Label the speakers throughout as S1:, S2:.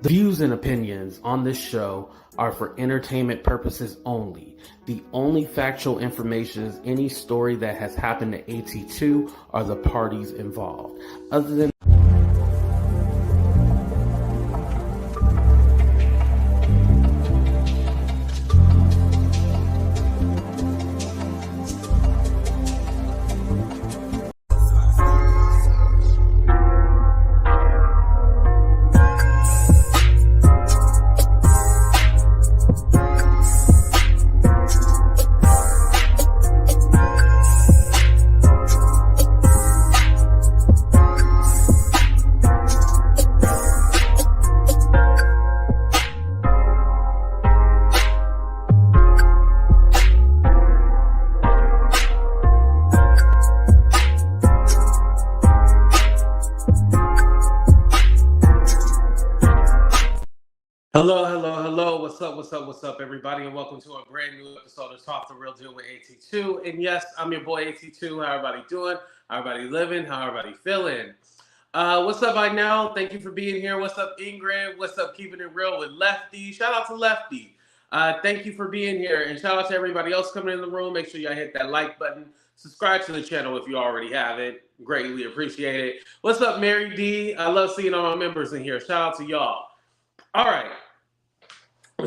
S1: The views and opinions on this show are for entertainment purposes only. The only factual information is any story that has happened to AT2 or the parties involved. Other than Hello. What's up, everybody, and welcome to a brand new episode of Talk the Real Deal with AT2. And yes, I'm your boy AT2. How everybody doing? How everybody living? How everybody feeling? What's up, I know? Thank you for being here. What's up, Ingrid? What's up, Keeping It Real with Lefty? Shout out to Lefty. Thank you for being here, and shout out to everybody else coming in the room. Make sure y'all hit that like button. Subscribe to the channel if you already haven't. Greatly appreciate it. What's up, Mary D? I love seeing all my members in here. Shout out to y'all. All right.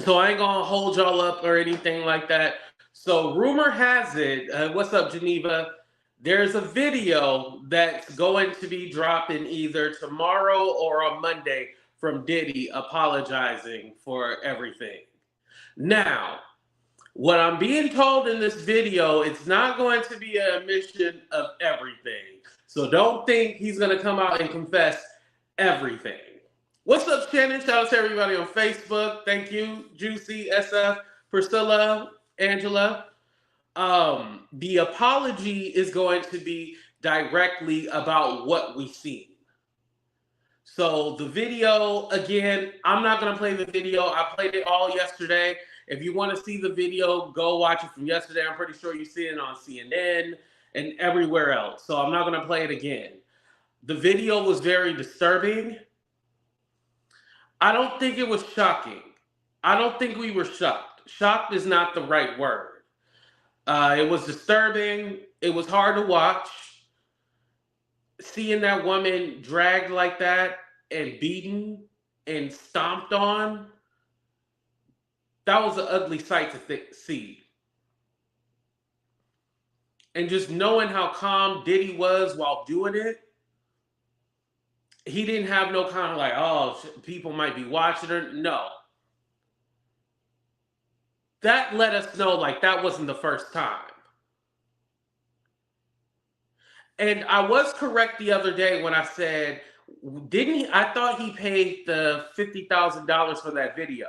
S1: So I ain't gonna hold y'all up or anything like that. So rumor has it, what's up, Geneva? There's a video that's going to be dropping either tomorrow or on Monday from Diddy apologizing for everything. Now, what I'm being told in this video, it's not going to be an admission of everything. So don't think he's gonna come out and confess everything. What's up, Shannon? Shout out to everybody on Facebook. Thank you, Juicy, SF, Priscilla, Angela. The apology is going to be directly about what we seen. So the video, again, I'm not going to play the video. I played it all yesterday. If you want to see the video, go watch it from yesterday. I'm pretty sure you see it on CNN and everywhere else. So I'm not going to play it again. The video was very disturbing. I don't think it was shocking. I don't think we were shocked. Shocked is not the right word. It was disturbing. It was hard to watch. Seeing that woman dragged like that and beaten and stomped on, that was an ugly sight to see. And just knowing how calm Diddy was while doing it, he didn't have no kind of like, oh, people might be watching her. No. That let us know like that wasn't the first time. And I was correct the other day when I said, I thought he paid the $50,000 for that video.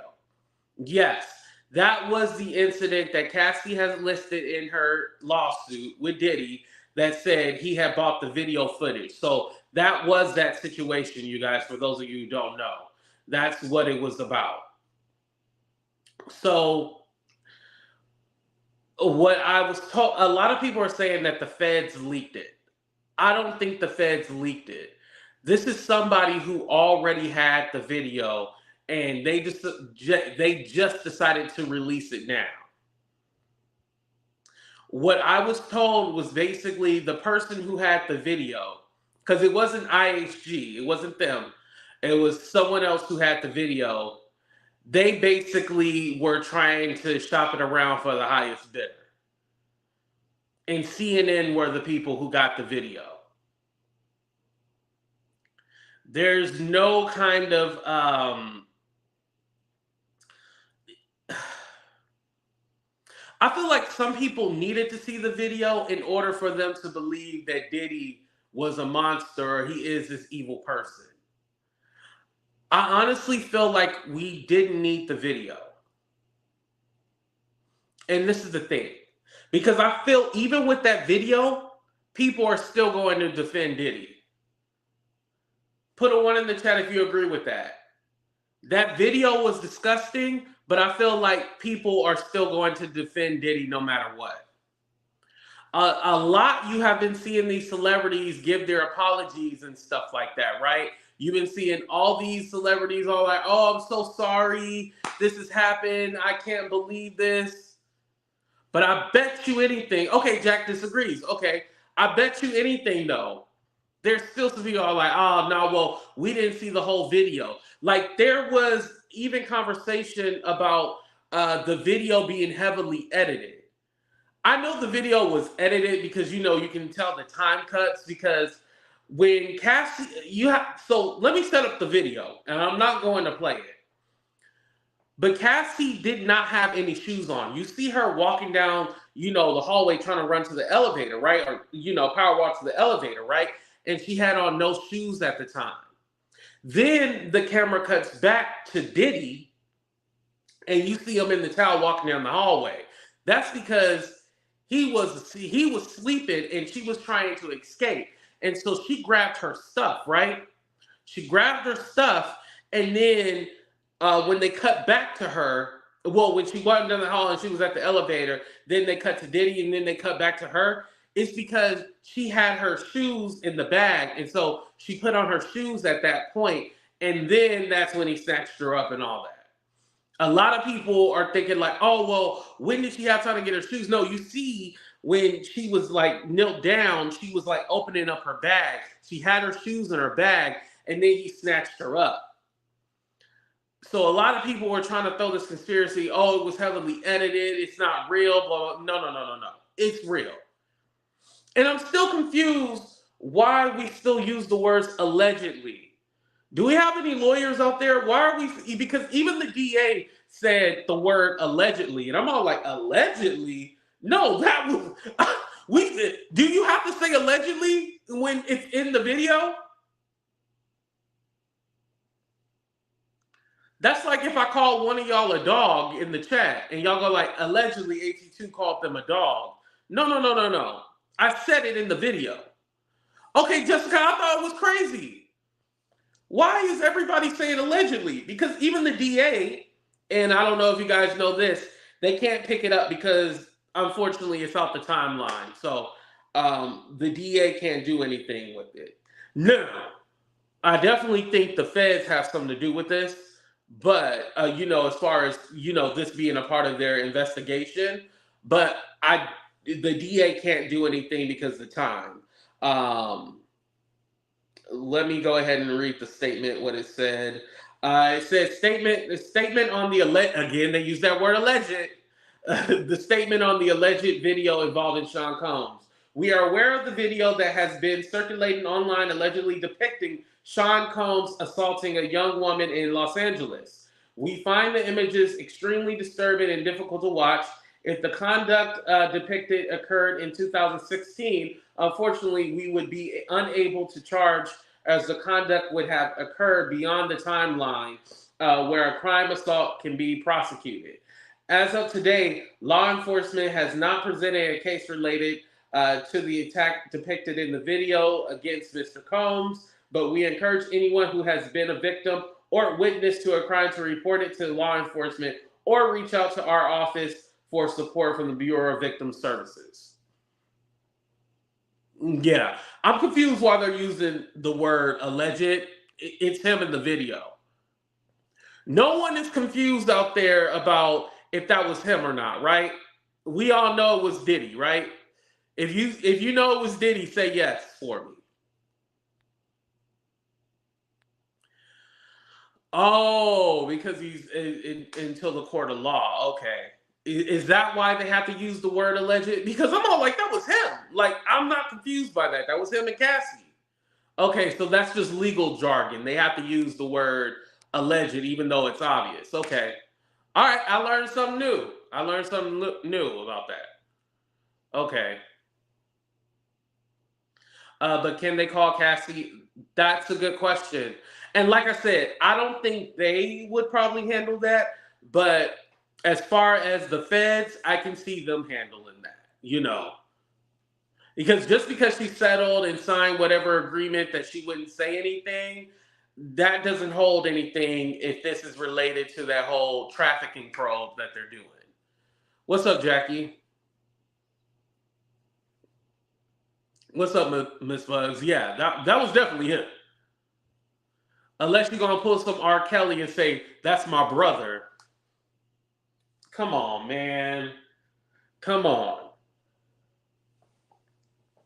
S1: Yes, that was the incident that Cassie has listed in her lawsuit with Diddy that said he had bought the video footage. So that was that situation, you guys, for those of you who don't know. That's what it was about. So what I was told, a lot of people are saying that the feds leaked it. I don't think the feds leaked it. This is somebody who already had the video and they just decided to release it now. What I was told was basically the person who had the video, because it wasn't IHG, it wasn't them, it was someone else who had the video. They basically were trying to shop it around for the highest bidder. And CNN were the people who got the video. There's no kind of I feel like some people needed to see the video in order for them to believe that Diddy was a monster or he is this evil person. I honestly feel like we didn't need the video. And this is the thing. Because I feel even with that video, people are still going to defend Diddy. Put a 1 in the chat if you agree with that. That video was disgusting, but I feel like people are still going to defend Diddy no matter what. A lot you have been seeing these celebrities give their apologies and stuff like that, right? You've been seeing all these celebrities all like, oh, I'm so sorry. This has happened. I can't believe this. But I bet you anything. Okay, Jack disagrees. Okay, I bet you anything, though. There's still some people are like, oh, no, well, we didn't see the whole video. Like, there was even conversation about the video being heavily edited. I know the video was edited because you can tell the time cuts because when Cassie so let me set up the video and I'm not going to play it. But Cassie did not have any shoes on. You see her walking down, the hallway trying to run to the elevator, right? Or power walk to the elevator, right? And she had on no shoes at the time. Then the camera cuts back to Diddy and you see him in the towel walking down the hallway. That's because he was sleeping and she was trying to escape. And so she grabbed her stuff, right? She grabbed her stuff and then when they cut back to her, well, when she walked down the hall and she was at the elevator, then they cut to Diddy and then they cut back to her. It's because she had her shoes in the bag. And so she put on her shoes at that point, and then that's when he snatched her up and all that. A lot of people are thinking like, oh, well, when did she have time to get her shoes? No, you see when she was like knelt down, she was like opening up her bag. She had her shoes in her bag, and then he snatched her up. So a lot of people were trying to throw this conspiracy, oh, it was heavily edited, it's not real, blah, blah. No. It's real. And I'm still confused why we still use the words allegedly. Do we have any lawyers out there? Why are we? Because even the DA said the word allegedly, and I'm all like, allegedly? No, that was do you have to say allegedly when it's in the video? That's like if I call one of y'all a dog in the chat and y'all go like, allegedly AT2 called them a dog. No. I said it in the video. Okay, Jessica, I thought it was crazy. Why is everybody saying allegedly? Because even the DA, and I don't know if you guys know this, they can't pick it up because unfortunately it's off the timeline. So the DA can't do anything with it. No, I definitely think the feds have something to do with this. But, as far as, this being a part of their investigation, but the DA can't do anything because of the time. Let me go ahead and read the statement, what it said. It says statement on the again, they use that word alleged. The statement on the alleged video involving Sean Combs. We are aware of the video that has been circulating online allegedly depicting Sean Combs assaulting a young woman in Los Angeles. We find the images extremely disturbing and difficult to watch. If the conduct depicted occurred in 2016, unfortunately, we would be unable to charge as the conduct would have occurred beyond the timeline where a crime assault can be prosecuted. As of today, law enforcement has not presented a case related to the attack depicted in the video against Mr. Combs, but we encourage anyone who has been a victim or witness to a crime to report it to law enforcement or reach out to our office for support from the Bureau of Victim Services. Yeah, I'm confused why they're using the word alleged. It's him in the video. No one is confused out there about if that was him or not, right? We all know it was Diddy, right? If you know it was Diddy, say yes for me. Oh, because he's until the court of law. Okay. Is that why they have to use the word alleged? Because I'm all like, that was him. Like, I'm not confused by that. That was him and Cassie. Okay, so that's just legal jargon. They have to use the word alleged, even though it's obvious. Okay. All right, I learned something new. I learned something new about that. Okay. But can they call Cassie? That's a good question. And like I said, I don't think they would probably handle that. But as far as the feds, I can see them handling that, Because just because she settled and signed whatever agreement that she wouldn't say anything, that doesn't hold anything if this is related to that whole trafficking probe that they're doing. What's up, Jackie? What's up, Miss Bugs? Yeah, that was definitely him. Unless you're gonna pull some R. Kelly and say that's my brother. Come on, man. Come on.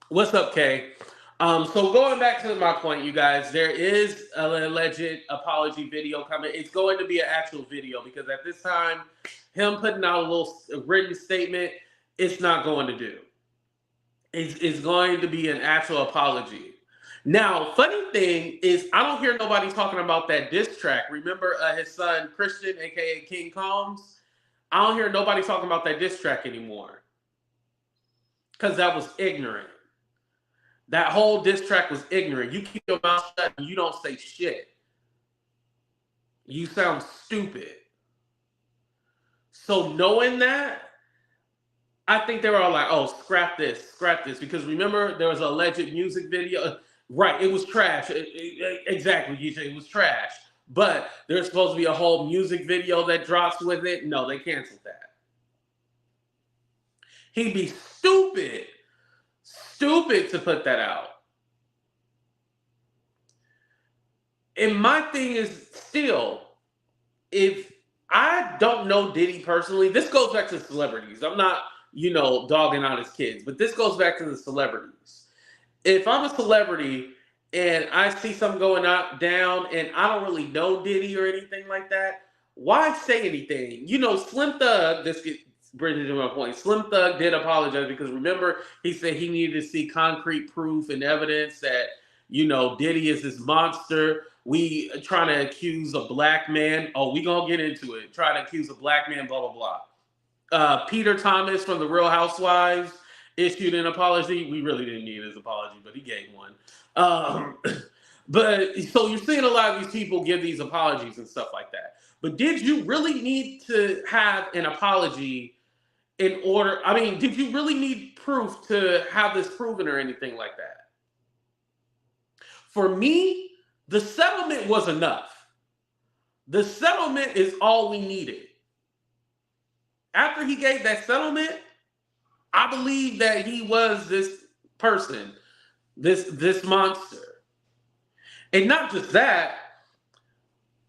S1: What's up, Kay? So going back to my point, you guys, there is an alleged apology video coming. It's going to be an actual video because at this time, him putting out a little written statement, it's not going to do. It's going to be an actual apology. Now, funny thing is, I don't hear nobody talking about that diss track. Remember his son Christian, aka King Combs? I don't hear nobody talking about that diss track anymore because that was ignorant. That whole diss track was ignorant. You keep your mouth shut and you don't say shit. You sound stupid. So knowing that, I think they were all like, oh, scrap this, because remember there was an alleged music video. Right, it was trash. Exactly, DJ, it was trash. But there's supposed to be a whole music video that drops with it. No, they canceled that. He'd be stupid to put that out. And my thing is still, if I don't know Diddy personally, this goes back to celebrities. I'm not, dogging out his kids, but this goes back to the celebrities. If I'm a celebrity and I see something going down and I don't really know Diddy or anything like that, why say anything? Slim Thug, this gets bringing to my point. Slim Thug did apologize because remember, he said he needed to see concrete proof and evidence that, Diddy is this monster. We trying to accuse a black man. Oh, we gonna get into it. Try to accuse a black man, blah, blah, blah. Peter Thomas from The Real Housewives issued an apology. We really didn't need his apology, but he gave one. But so you're seeing a lot of these people give these apologies and stuff like that. But did you really need to have an apology in order? I mean, did you really need proof to have this proven or anything like that? For me, the settlement was enough. The settlement is all we needed. After he gave that settlement, I believe that he was this person, this monster. And not just that,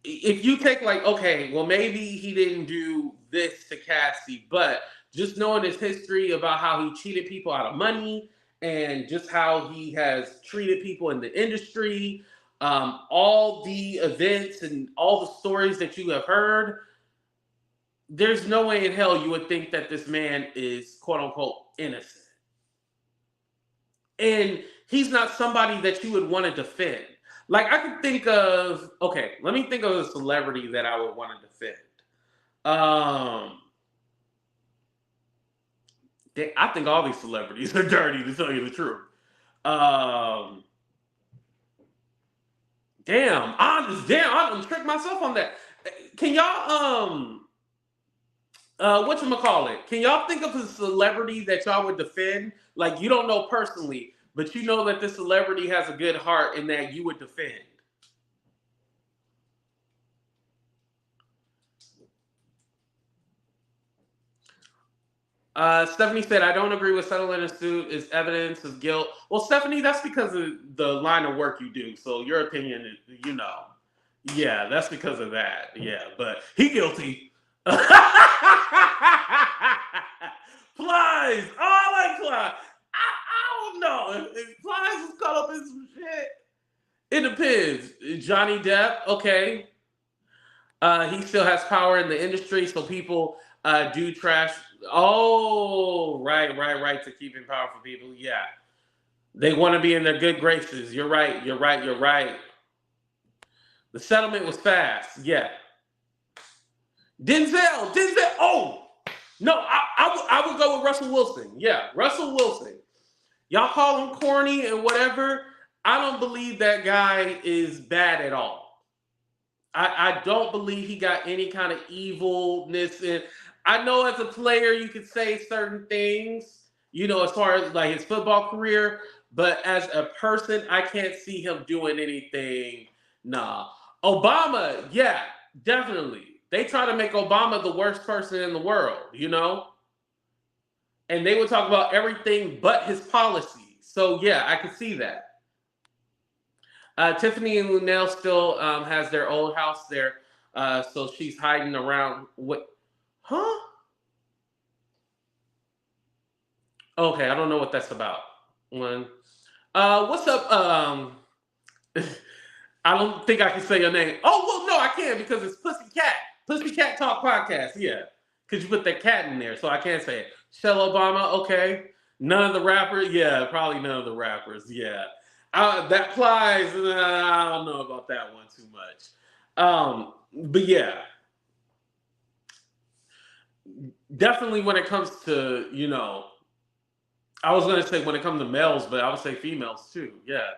S1: if you take okay, well, maybe he didn't do this to Cassie, but just knowing his history about how he cheated people out of money and just how he has treated people in the industry, all the events and all the stories that you have heard, there's no way in hell you would think that this man is quote unquote innocent. And he's not somebody that you would want to defend. I could think of, let me think of a celebrity that I would want to defend. I think all these celebrities are dirty, to tell you the truth. I done tricked myself on that. Can y'all, whatchamacallit? Can y'all think of a celebrity that y'all would defend? You don't know personally, but you know that this celebrity has a good heart and that you would defend. Stephanie said, I don't agree with settling a suit is evidence of guilt. Well, Stephanie, that's because of the line of work you do. So your opinion is, yeah, that's because of that. Yeah, but he guilty. Plies. Oh, I like Plies. I don't know. If Plies is caught up in some shit, it depends. Johnny Depp, okay. He still has power in the industry, so people do trash. Oh, right, to keep in power for people. Yeah. They want to be in their good graces. You're right. The settlement was fast. Yeah. Denzel. Oh, no, I would go with Russell Wilson. Yeah, Russell Wilson. Y'all call him corny and whatever. I don't believe that guy is bad at all. I don't believe he got any kind of evilness in. I know as a player you could say certain things, as far as his football career, but as a person, I can't see him doing anything. Nah. Obama, yeah, definitely. They try to make Obama the worst person in the world, And they would talk about everything but his policies. So, yeah, I can see that. Tiffany and Lunel still has their old house there, so she's hiding around. What? Huh? Okay, I don't know what that's about. One. What's up? I don't think I can say your name. Oh well, no, I can because it's Pussycat. Pussycat Talk Podcast. Yeah, because you put that cat in there, so I can't say it. Shell Obama. Okay. None of the rappers. Yeah, probably none of the rappers. Yeah. That applies. I don't know about that one too much. But yeah, definitely when it comes to I was gonna say when it comes to males, but I would say females too. Yeah.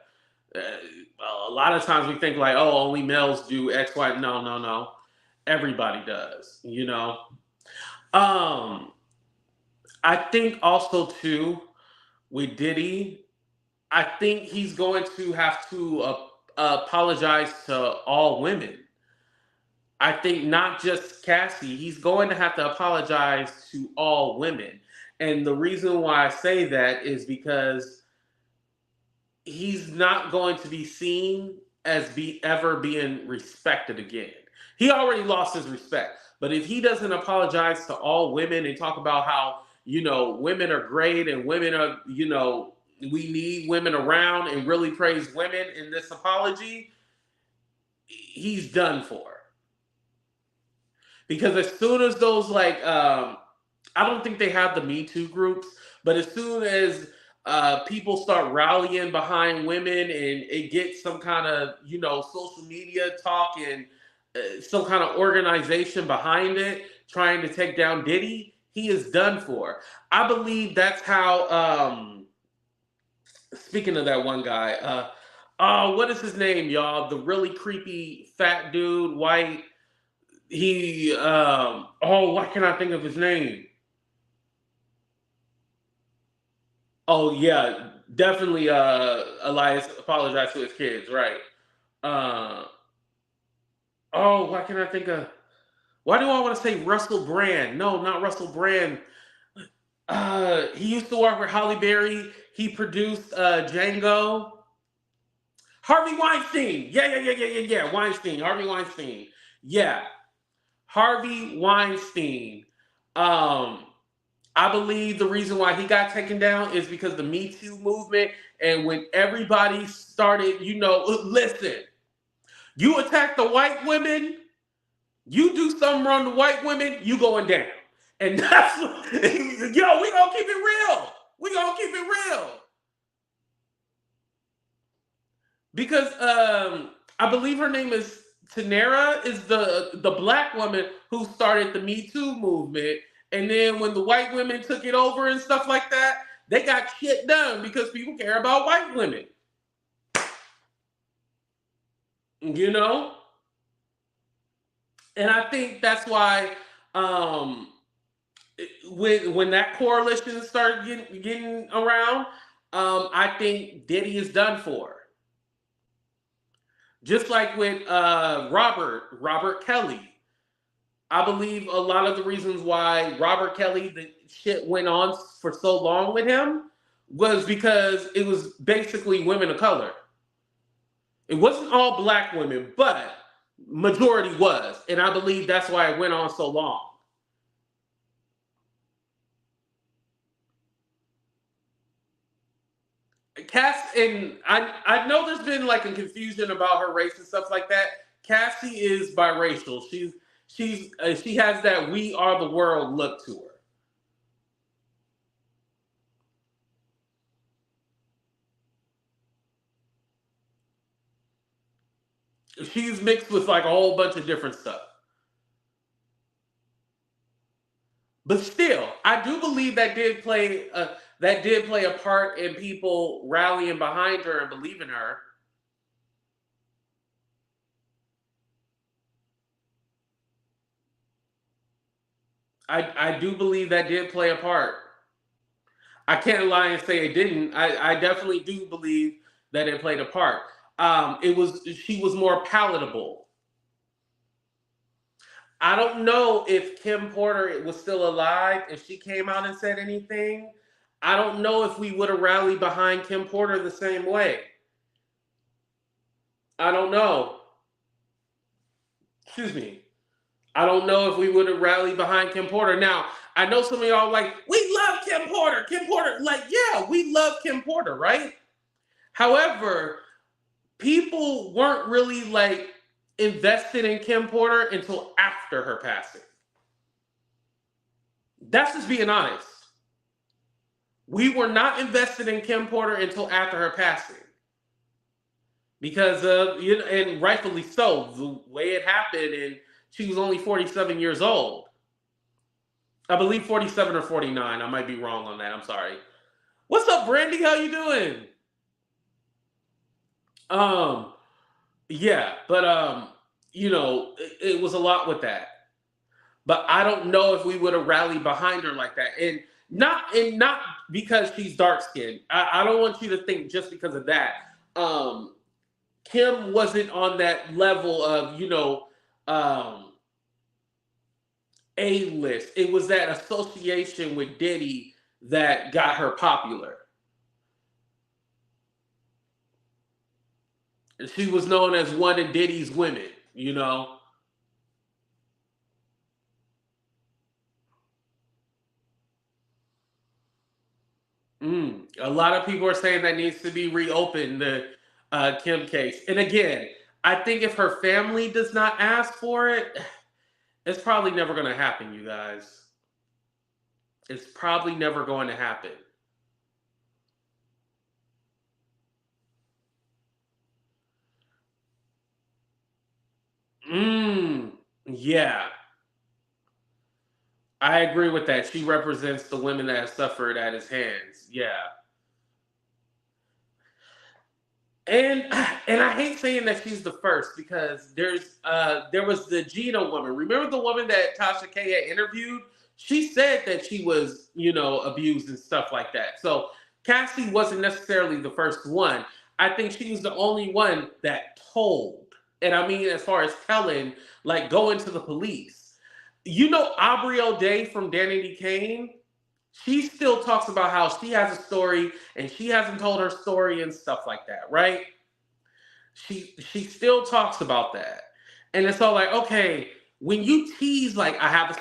S1: A lot of times we think like, oh, only males do X, Y. No, no, no. Everybody does. Um, I think also too with Diddy, I think he's going to have to apologize to all women. I think not just Cassie. He's going to have to apologize to all women. And the reason why I say that is because he's not going to be seen as ever being respected again. He already lost his respect. But if he doesn't apologize to all women and talk about how, women are great and women are, we need women around and really praise women in this apology, he's done for. Because as soon as those I don't think they have the Me Too groups, but as soon as people start rallying behind women and it gets some kind of social media talk and some kind of organization behind it trying to take down Diddy, he is done for. I believe that's how. Speaking of that one guy, what is his name, y'all? The really creepy fat dude, white. He why can't I think of his name? Oh yeah, definitely Elias apologized to his kids, right? Uh why can I think of why do I want to say Russell Brand? No, not Russell Brand. He used to work with Holly Berry. He produced Django. Harvey Weinstein. Yeah. Weinstein. Harvey Weinstein. Yeah. Harvey Weinstein. Um, I believe the reason why he got taken down is because the Me Too movement, and when everybody started, listen, you attack the white women, you do something wrong to white women, you going down. And that's what, we gonna keep it real. We gonna keep it real. Because I believe her name is Tanera, is the black woman who started the Me Too movement. And then when the white women took it over and stuff like that, they got shit done because people care about white women. You know? And I think that's why when that coalition started getting around, I think Diddy is done for. Just like with Robert Kelly. I believe a lot of the reasons why Robert Kelly, the shit went on for so long with him was because it was basically women of color. It wasn't all black women, but majority was. And I believe that's why it went on so long. Cass, and I know there's been like a confusion about her race and stuff like that. Cassie is biracial. She has that "we are the world" look to her. She's mixed with like a whole bunch of different stuff. But still, I do believe that did play a part in people rallying behind her and believing her. I do believe that did play a part. I can't lie and say it didn't. I definitely do believe that it played a part. She was more palatable. I don't know if Kim Porter was still alive, if she came out and said anything. I don't know if we would have rallied behind Kim Porter the same way. I don't know. Excuse me. I don't know if we would have rallied behind Kim Porter. Now, I know some of y'all like, we love Kim Porter. Kim Porter, like, yeah, we love Kim Porter, right? However, people weren't really like invested in Kim Porter until after her passing. That's just being honest. We were not invested in Kim Porter until after her passing. Because and rightfully so, the way it happened, and she was only 47 years old. I believe 47 or 49. I might be wrong on that. I'm sorry. What's up, Brandy? How you doing? Um, yeah, but it was a lot with that. But I don't know if we would have rallied behind her like that. And not because she's dark skinned. I don't want you to think just because of that. Kim wasn't on that level of, A-list. It was that association with Diddy that got her popular. She was known as one of Diddy's women, you know. A lot of people are saying that needs to be reopened, the Kim case. And again, I think if her family does not ask for it, it's probably never going to happen, you guys. It's probably never going to happen. Yeah, I agree with that. She represents the women that have suffered at his hands. Yeah. And and I hate saying that she's the first because there was the Gina woman. Remember the woman that Tasha K had interviewed? She said that she was, abused and stuff like that. So Cassie wasn't necessarily the first one. I think she was the only one that told. And I mean, as far as telling, like going to the police. Aubrey O'Day from Danity Kane? She still talks about how she has a story and she hasn't told her story and stuff like that, right? She still talks about that. And it's all like, okay, when you tease like I have a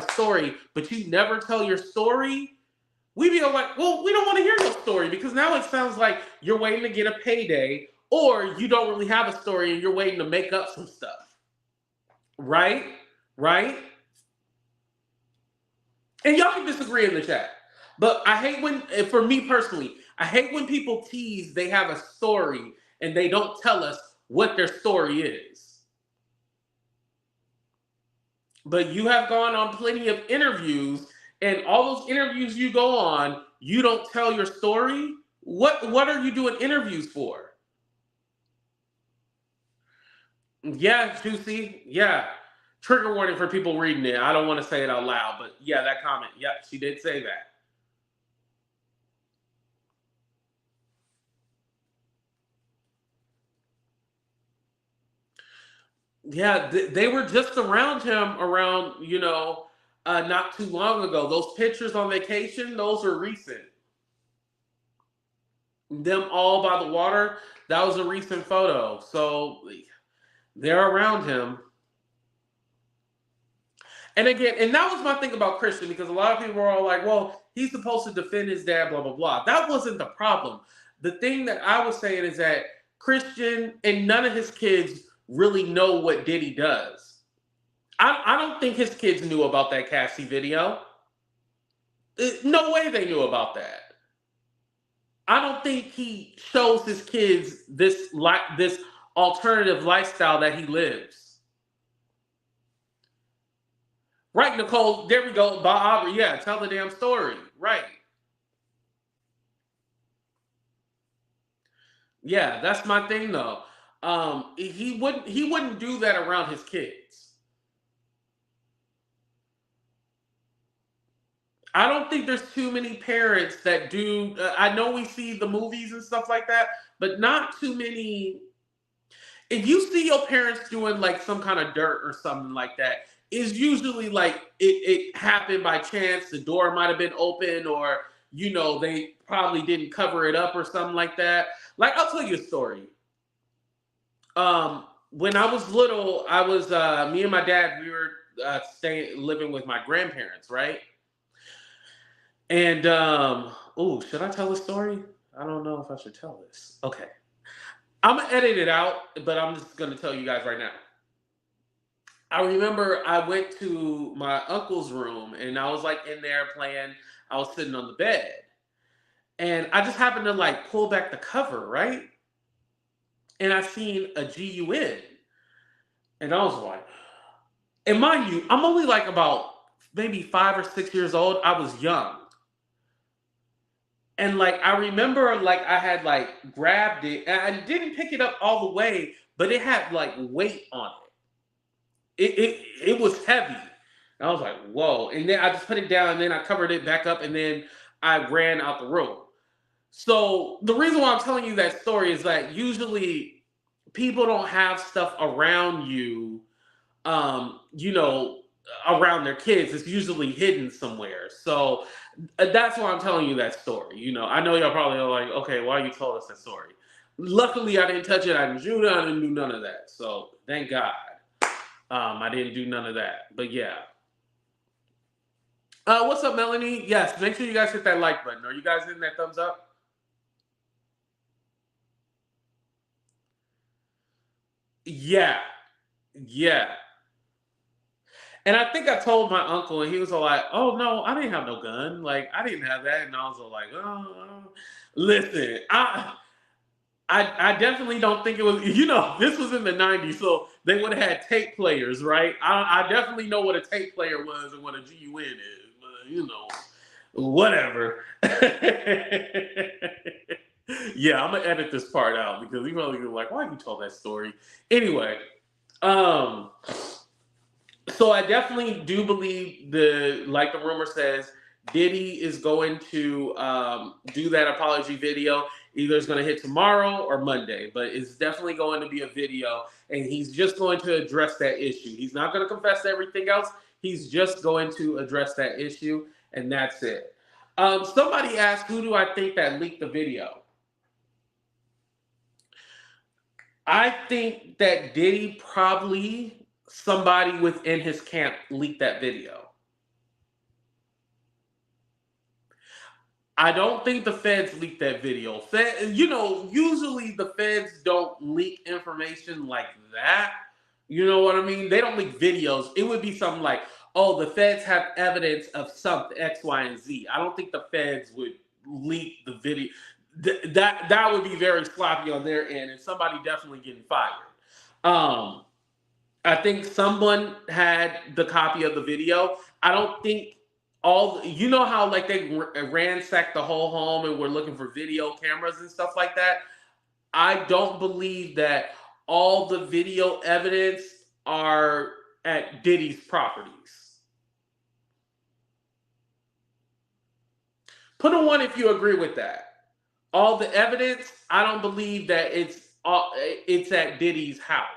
S1: story, but you never tell your story, we be like, well, we don't want to hear your story because now it sounds like you're waiting to get a payday or you don't really have a story and you're waiting to make up some stuff. Right? Right? And y'all can disagree in the chat. But I hate for me personally, I hate when people tease they have a story and they don't tell us what their story is. But you have gone on plenty of interviews, and all those interviews you go on, you don't tell your story. What are you doing interviews for? Yeah, Juicy. Yeah. Trigger warning for people reading it. I don't want to say it out loud, but yeah, that comment. Yeah, she did say that. Yeah, they were just around him not too long ago. Those pictures on vacation, those are recent. Them all by the water, that was a recent photo. So they're around him. And again, and that was my thing about Christian because a lot of people were all like, well, he's supposed to defend his dad, blah, blah, blah. That wasn't the problem. The thing that I was saying is that Christian and none of his kids really know what Diddy does. I don't think his kids knew about that Cassie video. No way they knew about that. I don't think he shows his kids this alternative lifestyle that he lives. Right, Nicole. There we go. By Aubrey. Yeah, tell the damn story. Right. Yeah, that's my thing though. He wouldn't do that around his kids. I don't think there's too many parents that do. I know we see the movies and stuff like that, but not too many. If you see your parents doing like some kind of dirt or something like that, it's usually like it happened by chance. The door might have been open, or they probably didn't cover it up or something like that. Like I'll tell you a story. When I was little, I was me and my dad. We were staying living with my grandparents, right? And oh, should I tell the story? I don't know if I should tell this. Okay, I'm gonna edit it out, but I'm just gonna tell you guys right now. I remember I went to my uncle's room and I was like in there playing. I was sitting on the bed and I just happened to like pull back the cover, right? And I seen a GUN. And I was like, and mind you, I'm only like about maybe 5 or 6 years old. I was young. And like I remember like I had like grabbed it and I didn't pick it up all the way, but it had like weight on it. It was heavy. And I was like, whoa. And then I just put it down and then I covered it back up and then I ran out the room. So the reason why I'm telling you that story is that usually people don't have stuff around you, you know, around their kids. It's usually hidden somewhere. So that's why I'm telling you that story. You know, I know y'all probably are like, okay, why you told us that story? Luckily, I didn't touch it. I didn't shoot it. I didn't do none of that. So thank God, I didn't do none of that. But yeah. What's up, Melanie? Yes, make sure you guys hit that like button. Are you guys hitting that thumbs up? Yeah, yeah. And I think I told my uncle, and he was all like, "Oh no, I didn't have no gun. Like I didn't have that." And I was all like, "Oh, listen, I definitely don't think it was. You know, this was in the '90s, so they would have had tape players, right? I definitely know what a tape player was and what a GUN is, but you know, whatever." Yeah, I'm gonna edit this part out because you probably be like, "Why you told that story?" Anyway, um. So I definitely do believe like the rumor says, Diddy is going to do that apology video. Either it's going to hit tomorrow or Monday, but it's definitely going to be a video, and he's just going to address that issue. He's not going to confess to everything else. He's just going to address that issue, and that's it. Somebody asked, who do I think that leaked the video? I think that Diddy probably somebody within his camp leaked that video. I don't think the feds leaked that video. You know, usually the feds don't leak information like that. You know what I mean? They don't leak videos. It would be something like, oh, the feds have evidence of something X, Y, and Z. I don't think the feds would leak the video. That would be very sloppy on their end, and somebody definitely getting fired. Um, I think someone had the copy of the video. I don't think you know how like they ransacked the whole home and were looking for video cameras and stuff like that. I don't believe that all the video evidence are at Diddy's properties. Put a one if you agree with that. All the evidence, I don't believe that it's at Diddy's house.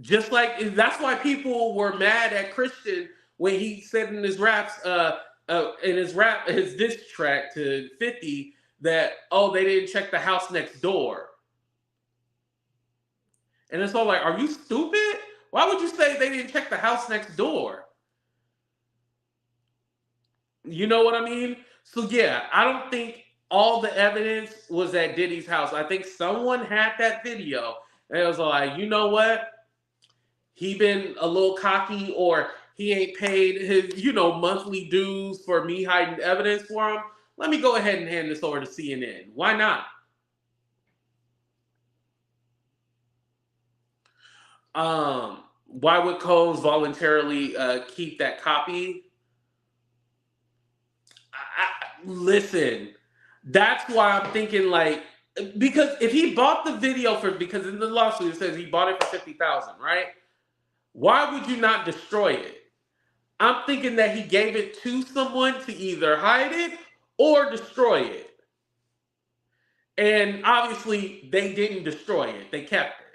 S1: Just like that's why people were mad at Christian when he said in his his diss track to 50 that, oh, they didn't check the house next door. And it's all like, are you stupid? Why would you say they didn't check the house next door? You know what I mean? So yeah, I don't think all the evidence was at Diddy's house. I think someone had that video and it was like, you know what? He been a little cocky or he ain't paid his, monthly dues for me hiding evidence for him. Let me go ahead and hand this over to CNN. Why not? Why would Combs voluntarily keep that copy? Listen, that's why I'm thinking like, because if he bought the video because in the lawsuit it says he bought it for 50,000, right? Why would you not destroy it? I'm thinking that he gave it to someone to either hide it or destroy it. And obviously, they didn't destroy it, they kept it.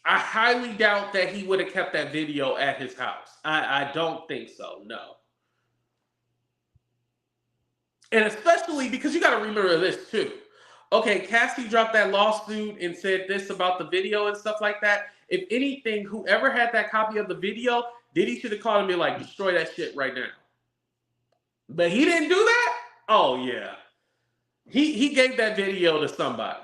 S1: I highly doubt that he would have kept that video at his house. I don't think so, no. And especially because you got to remember this too. Okay, Cassie dropped that lawsuit and said this about the video and stuff like that. If anything, whoever had that copy of the video, Diddy should have called and be like, destroy that shit right now. But he didn't do that? Oh, yeah. He gave that video to somebody.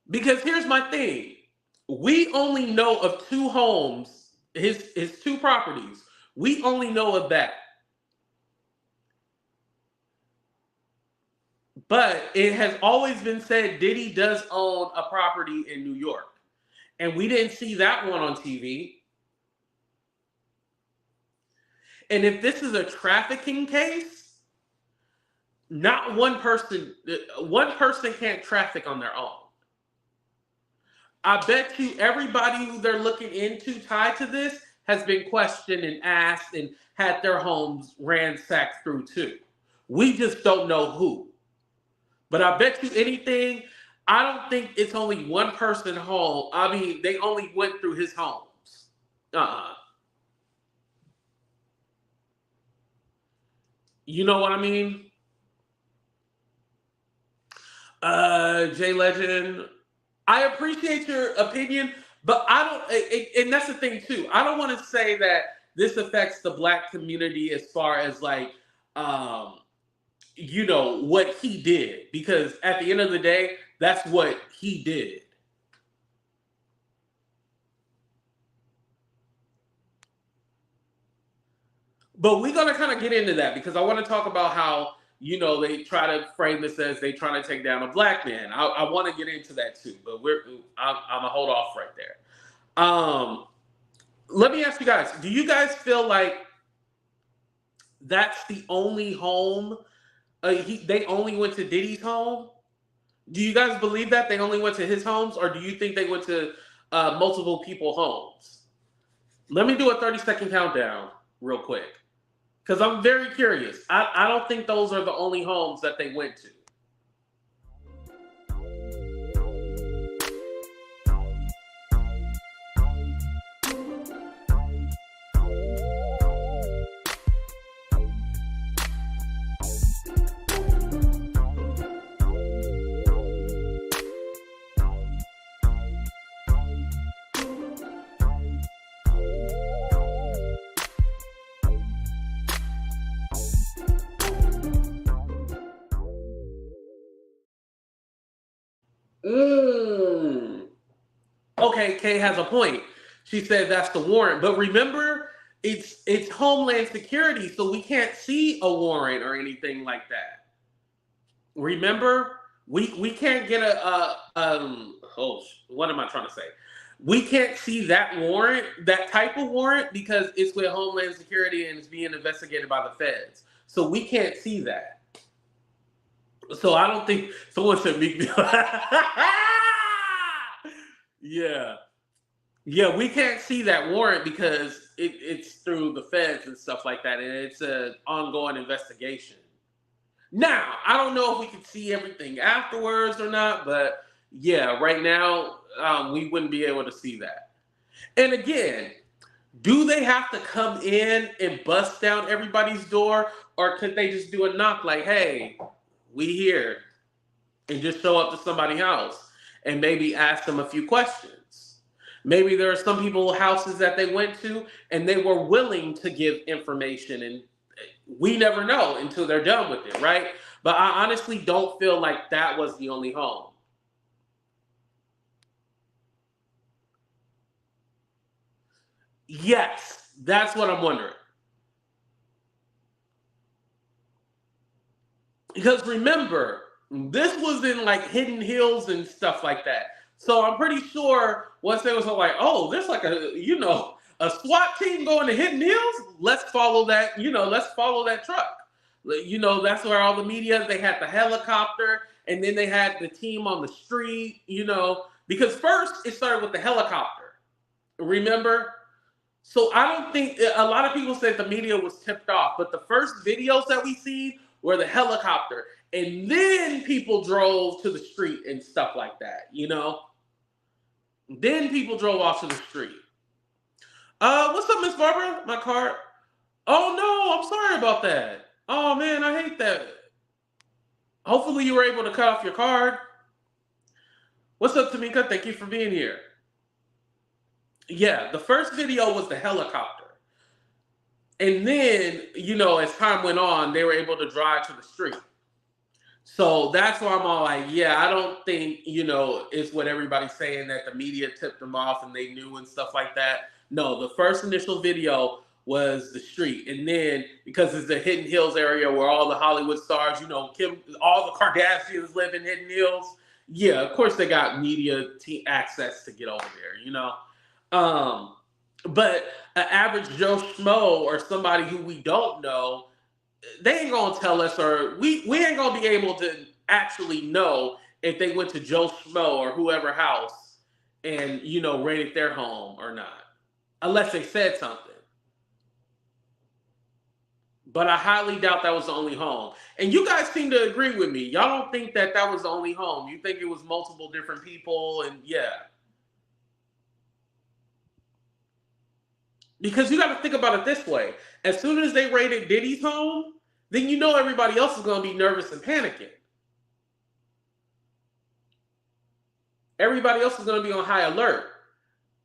S1: Because here's my thing. We only know of 2 homes, his 2 properties. We only know of that. But it has always been said Diddy does own a property in New York. And we didn't see that one on TV. And if this is a trafficking case, not one person can't traffic on their own. I bet you everybody who they're looking into tied to this has been questioned and asked and had their homes ransacked through too. We just don't know who. But I bet you anything, I don't think it's only one person home. I mean, they only went through his homes. You know what I mean? Jay Legend, I appreciate your opinion, but I don't, and that's the thing too. I don't want to say that this affects the black community as far as like, you know, what he did, because at the end of the day, that's what he did. But we're going to kind of get into that because I want to talk about how, you know, they try to frame this as they trying to take down a black man. I want to get into that too, but I'm going to hold off right there. Let me ask you guys, do you guys feel like that's the only home? They only went to Diddy's home? Do you guys believe that they only went to his homes, or do you think they went to multiple people's homes? Let me do a 30-second countdown real quick, because I'm very curious. I don't think those are the only homes that they went to. Okay, Kay has a point. She said that's the warrant, but remember, it's Homeland Security, so we can't see a warrant or anything like that. Remember, we can't get what am I trying to say? We can't see that warrant, that type of warrant, because it's with Homeland Security and it's being investigated by the feds. So we can't see that. So I don't think someone said Meek Mill. Yeah. Yeah, we can't see that warrant because it's through the feds and stuff like that, and it's an ongoing investigation. Now, I don't know if we can see everything afterwards or not, but yeah, right now, we wouldn't be able to see that. And again, do they have to come in and bust down everybody's door, or could they just do a knock like, hey, we here, and just show up to somebody's house and maybe ask them a few questions? Maybe there are some people's houses that they went to and they were willing to give information, and we never know until they're done with it, right? But I honestly don't feel like that was the only home. Yes, that's what I'm wondering. Because remember, this was in like Hidden Hills and stuff like that. So I'm pretty sure once they was like, oh, there's like a SWAT team going to Hidden Hills. Let's follow that. Let's follow that truck. That's where all the media. They had the helicopter, and then they had the team on the street. Because first it started with the helicopter. Remember? So I don't think a lot of people said the media was tipped off, but the first videos that we see were the helicopter, and then people drove to the street and stuff like that. Then people drove off to the street. What's up, Miss Barbara? My card. Oh no, I'm sorry about that. Oh man, I hate that. Hopefully you were able to cut off your card. What's up, Tamika? Thank you for being here. Yeah, the first video was the helicopter. And then, as time went on, they were able to drive to the street. So that's why I'm all like, yeah, I don't think, it's what everybody's saying that the media tipped them off and they knew and stuff like that. No, the first initial video was the street. And then because it's the Hidden Hills area where all the Hollywood stars, Kim, all the Kardashians live in Hidden Hills. Yeah, of course they got media access to get over there. But an average Joe Schmo or somebody who we don't know, they ain't gonna tell us, or we ain't gonna be able to actually know if they went to Joe Schmo or whoever house and raided their home or not, unless they said something. But I highly doubt that was the only home. And you guys seem to agree with me. Y'all don't think that was the only home. You think it was multiple different people, and yeah. Because you got to think about it this way. As soon as they raided Diddy's home, then everybody else is going to be nervous and panicking. Everybody else is going to be on high alert.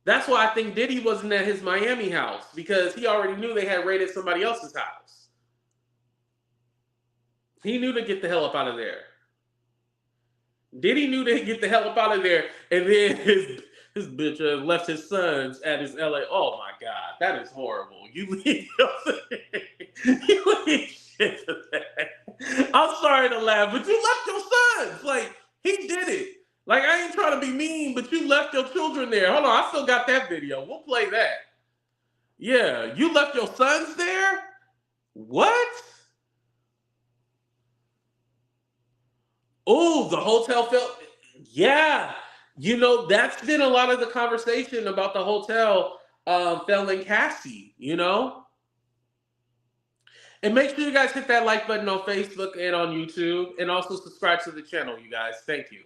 S1: That's why I think Diddy wasn't at his Miami house, because he already knew they had raided somebody else's house. He knew to get the hell up out of there. Diddy knew to get the hell up out of there, and then his bitch left his sons at his LA. Oh my God, that is horrible. You leave shit to that. I'm sorry to laugh, but you left your sons. Like, he did it. Like, I ain't trying to be mean, but you left your children there. Hold on, I still got that video. We'll play that. Yeah, you left your sons there? What? Oh, the hotel felt. Yeah. That's been a lot of the conversation about the hotel failing Cassie, And make sure you guys hit that like button on Facebook and on YouTube, and also subscribe to the channel, you guys. Thank you.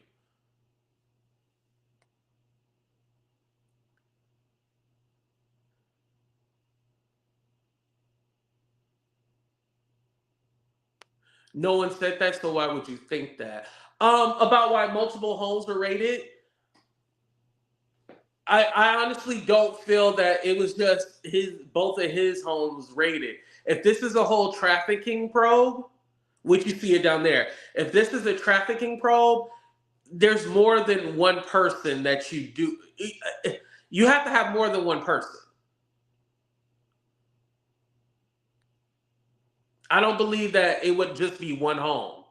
S1: No one said that, so why would you think that? About why multiple homes were raided. I honestly don't feel that it was just both of his homes raided. If this is a whole trafficking probe, which you see it down there, if this is a trafficking probe, there's more than one person that you do. You have to have more than one person. I don't believe that it would just be one home.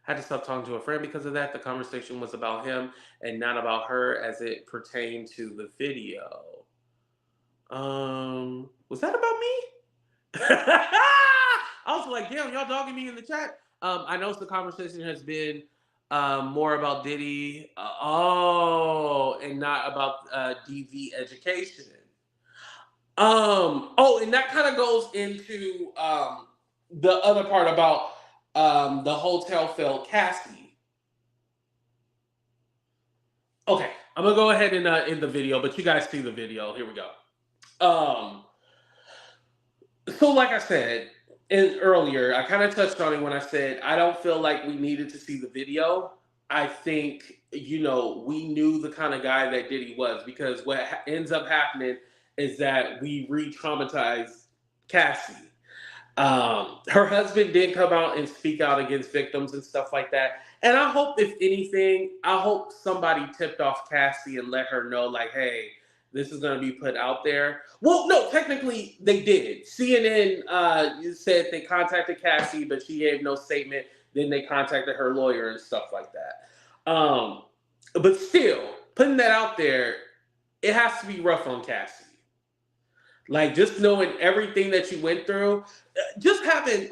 S1: I had to stop talking to a friend because of that. The conversation was about him and not about her as it pertained to the video. Was that about me? I was like, damn, y'all dogging me in the chat. I know the conversation has been more about Diddy, and not about DV education. And that kind of goes into the other part about the hotel failed Cassie. Okay, I'm gonna go ahead and end the video, but you guys see the video. Here we go. So like I said earlier, I kind of touched on it when I said I don't feel like we needed to see the video. I think, we knew the kind of guy that Diddy was, because what ends up happening is that we re-traumatized Cassie. Her husband did come out and speak out against victims and stuff like that. And I hope, if anything, I hope somebody tipped off Cassie and let her know, like, hey, this is going to be put out there. Well, no, technically they did. CNN said they contacted Cassie, but she gave no statement. Then they contacted her lawyer and stuff like that. But still, putting that out there, it has to be rough on Cassie. Like, just knowing everything that you went through, just having,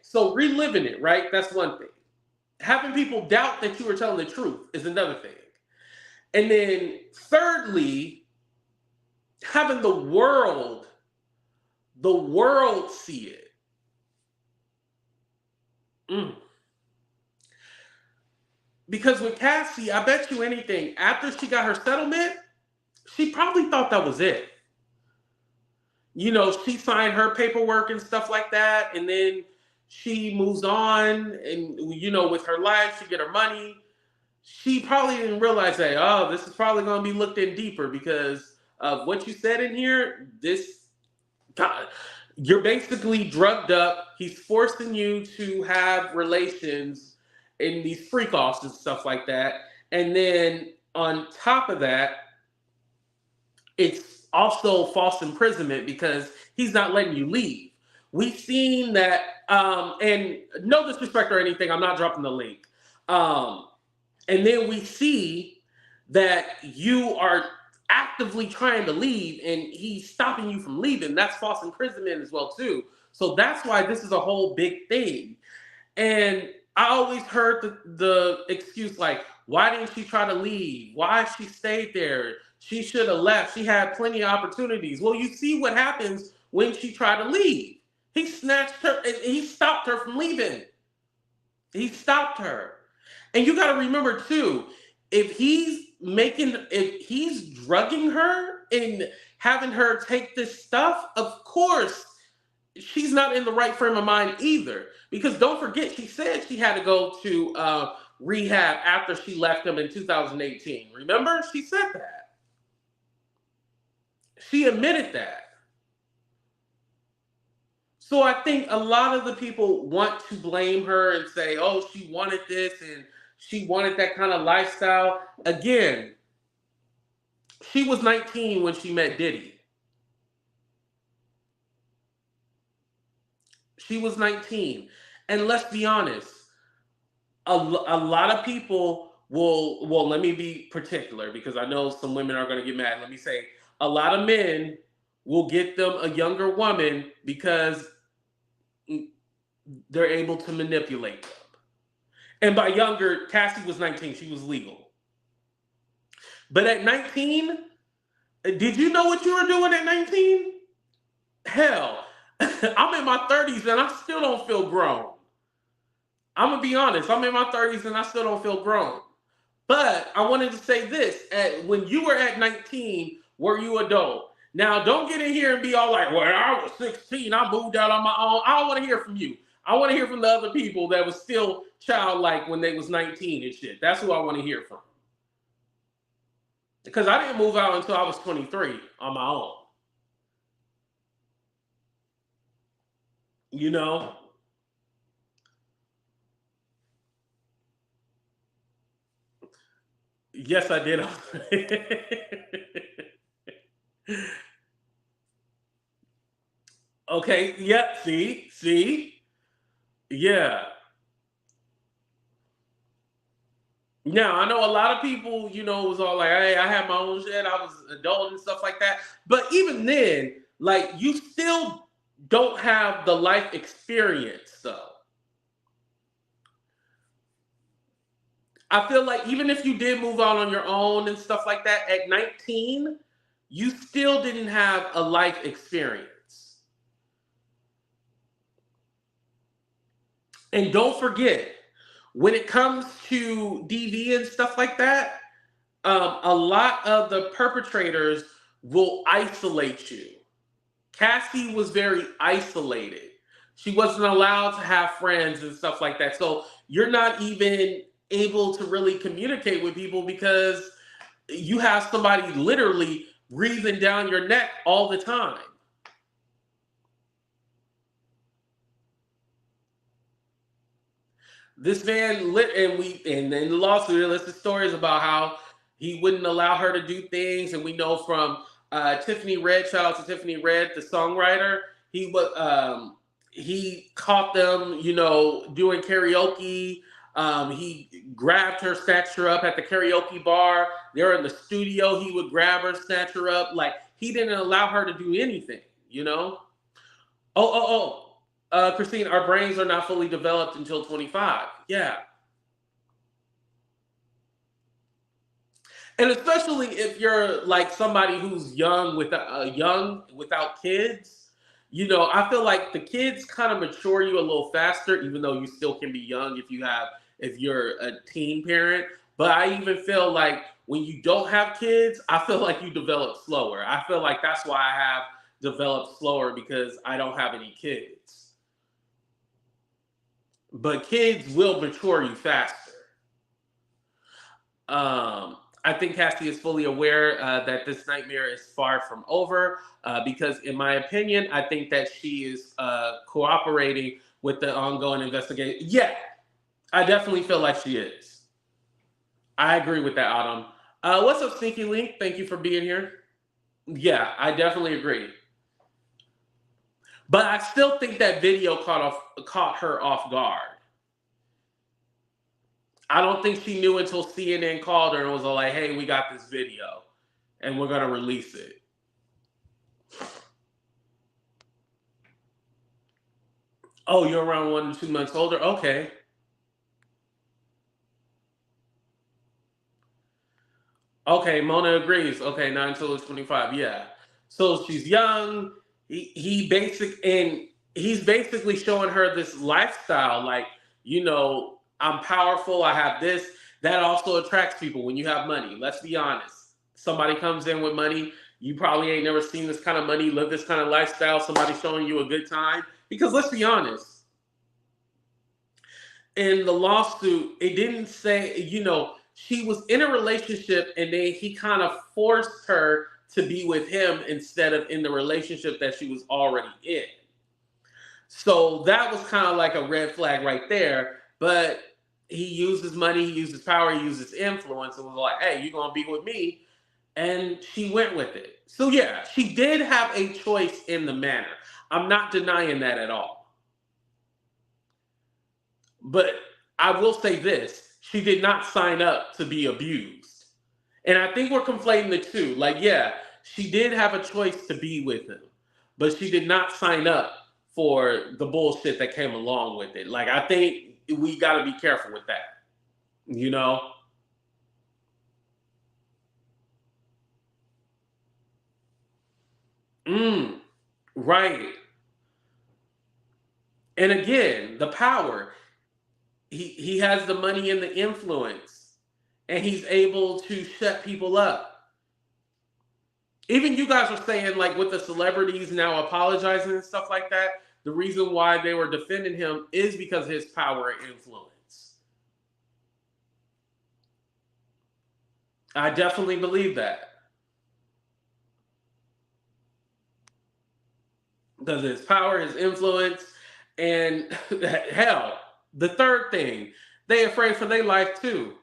S1: so reliving it, right? That's one thing. Having people doubt that you were telling the truth is another thing. And then thirdly, having the world see it. Because with Cassie, I bet you anything, after she got her settlement, she probably thought that was it. You know, she signed her paperwork and stuff like that, and then she moves on, and you know, with her life, she get her money. She probably didn't realize that, oh, this is probably going to be looked in deeper because of what you said in here. This, God, you're basically drugged up. He's forcing you to have relations in these freak offs and stuff like that. And then on top of that, it's also false imprisonment because he's not letting you leave. We've seen that, and no disrespect or anything, I'm not dropping the link. And then we see that you are actively trying to leave and he's stopping you from leaving. That's false imprisonment as well, too. So that's why this is a whole big thing. And I always heard the excuse like, why didn't she try to leave? Why she stayed there? She should have left. She had plenty of opportunities. Well, you see what happens when she tried to leave. He snatched her and he stopped her from leaving. He stopped her. And you got to remember too, if he's drugging her and having her take this stuff, of course, she's not in the right frame of mind either. Because don't forget, she said she had to go to rehab after she left him in 2018. Remember? She said that. She admitted that. So I think a lot of the people want to blame her and say, oh, she wanted this and she wanted that kind of lifestyle. Again, she was 19 when she met Diddy. She was 19. And let's be honest, a lot of people well, let me be particular because I know some women are going to get mad. Let me say, a lot of men will get them a younger woman because they're able to manipulate them. And by younger, Cassie was 19. She was legal. But at 19, did you know what you were doing at 19? Hell, I'm in my 30s and I still don't feel grown. I'm going to be honest. I'm in my 30s and I still don't feel grown. But I wanted to say this. When you were at 19, were you adult? Now, don't get in here and be all like, well, I was 16. I moved out on my own. I don't want to hear from you. I want to hear from the other people that was still childlike when they was 19 and shit. That's who I want to hear from. Because I didn't move out until I was 23 on my own. You know? Yes, I did. Okay, yep, see? Yeah. Now, I know a lot of people, you know, was all like, hey, I had my own shit, I was adult and stuff like that. But even then, like, you still don't have the life experience, though. I feel like even if you did move out on your own and stuff like that, at 19, you still didn't have a life experience. And don't forget, when it comes to DV and stuff like that, a lot of the perpetrators will isolate you. Cassie was very isolated. She wasn't allowed to have friends and stuff like that. So you're not even able to really communicate with people because you have somebody literally breathing down your neck all the time. This man lit, and in the lawsuit, it listed stories about how he wouldn't allow her to do things, and we know from Tiffany Red. Shout out to Tiffany Red, the songwriter. He caught them, you know, doing karaoke. He grabbed her, snatched her up at the karaoke bar. They were in the studio. He would grab her, snatch her up. Like, he didn't allow her to do anything, you know? Christine, our brains are not fully developed until 25. Yeah. And especially if you're like somebody who's young without kids, you know, I feel like the kids kind of mature you a little faster, even though you still can be young if you're a teen parent. But I even feel like when you don't have kids, I feel like you develop slower. I feel like that's why I have developed slower because I don't have any kids. But kids will mature you faster. I think Cassie is fully aware that this nightmare is far from over because, in my opinion, I think that she is cooperating with the ongoing investigation. Yeah, I definitely feel like she is. I agree with that, Autumn. What's up, Sneaky Link? Thank you for being here. Yeah, I definitely agree. But I still think that video caught her off guard. I don't think she knew until CNN called her and was like, "Hey, we got this video, and we're gonna release it." Oh, you're around 1 to 2 months older. Okay. Okay, Mona agrees. Okay, not until it's 25. Yeah. So she's young. He's basically showing her this lifestyle. Like, I'm powerful. I have this. That also attracts people when you have money. Let's be honest. Somebody comes in with money. You probably ain't never seen this kind of money, live this kind of lifestyle. Somebody showing you a good time. Because let's be honest, in the lawsuit, it didn't say, she was in a relationship and then he kind of forced her to be with him instead of in the relationship that she was already in. So that was kind of like a red flag right there. But he used his money, he used his power, he used his influence and was like, "Hey, you're going to be with me." And she went with it. So yeah, she did have a choice in the matter. I'm not denying that at all. But I will say this, she did not sign up to be abused. And I think we're conflating the two. Like, yeah, she did have a choice to be with him, but she did not sign up for the bullshit that came along with it. Like, I think we got to be careful with that, you know? Mm, right. And again, the power. He has the money and the influence, and he's able to shut people up. Even you guys are saying, like, with the celebrities now apologizing and stuff like that, the reason why they were defending him is because of his power and influence. I definitely believe that. Because of his power, his influence, and hell, the third thing, they afraid for their life too.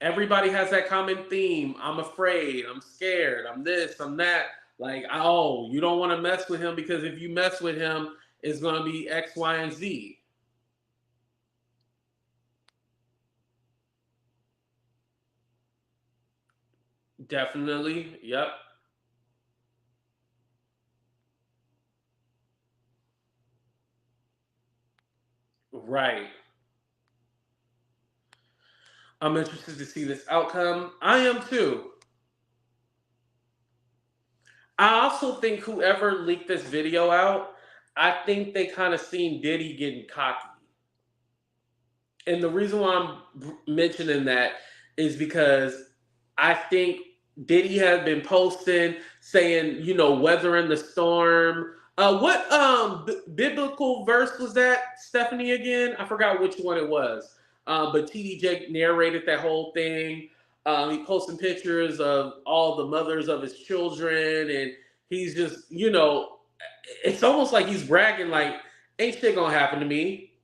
S1: Everybody has that common theme. I'm afraid. I'm scared. I'm this. I'm that. Like, oh, you don't want to mess with him because if you mess with him, it's going to be X, Y, and Z. Definitely. Yep. Right. I'm interested to see this outcome. I am too. I also think whoever leaked this video out, I think they kind of seen Diddy getting cocky. And the reason why I'm mentioning that is because I think Diddy has been posting saying, weathering the storm. What biblical verse was that, Stephanie, again? I forgot which one it was. But TD narrated that whole thing. He posting pictures of all the mothers of his children, and he's just, it's almost like he's bragging, like, ain't shit gonna happen to me.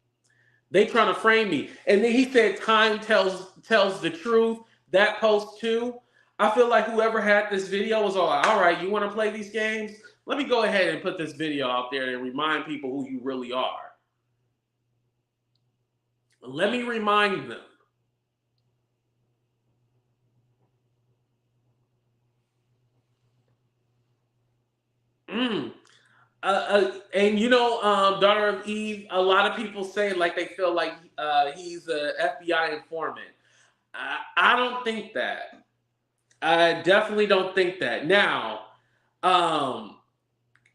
S1: They trying to frame me. And then he said time tells the truth. That post too. I feel like whoever had this video was all right, you want to play these games? Let me go ahead and put this video out there and remind people who you really are. Let me remind them. Mm. And Daughter of Eve, a lot of people say like they feel like he's a FBI informant. I don't think that. I definitely don't think that. Now, um,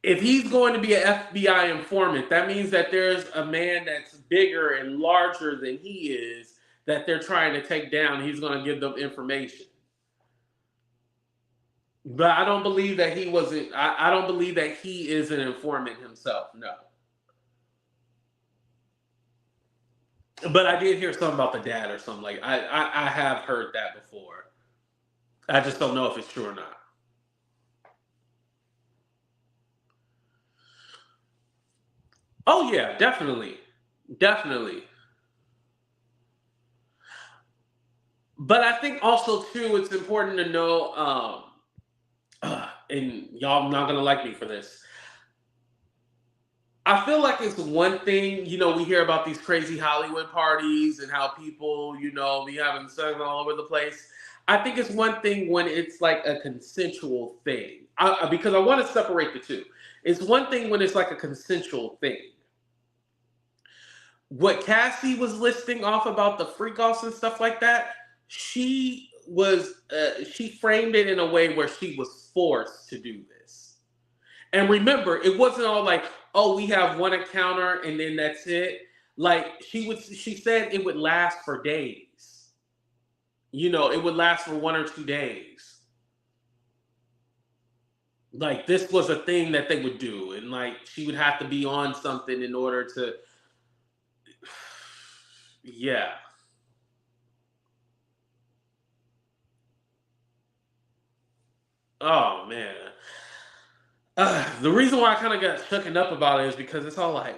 S1: if he's going to be an FBI informant, that means that there's a man that's bigger and larger than he is that they're trying to take down. He's going to give them information. But I don't believe that he wasn't. I don't believe that he is an informant himself. No. But I did hear something about the dad or something like. I have heard that before. I just don't know if it's true or not. Oh yeah, definitely, definitely. But I think also too, it's important to know. And y'all not gonna like me for this. I feel like it's one thing, we hear about these crazy Hollywood parties and how people, be having sex all over the place. I think it's one thing when it's like a consensual thing. Because I want to separate the two. It's one thing when it's like a consensual thing. What Cassie was listing off about the freak offs and stuff like that, she framed it in a way where she was forced to do this. And remember, it wasn't all like, oh, we have one encounter and then that's it. Like she said it would last for days. It would last for 1 or 2 days. Like this was a thing that they would do, and like she would have to be on something in order to, yeah. Oh man. The reason why I kind of got shooken up about it is because it's all like,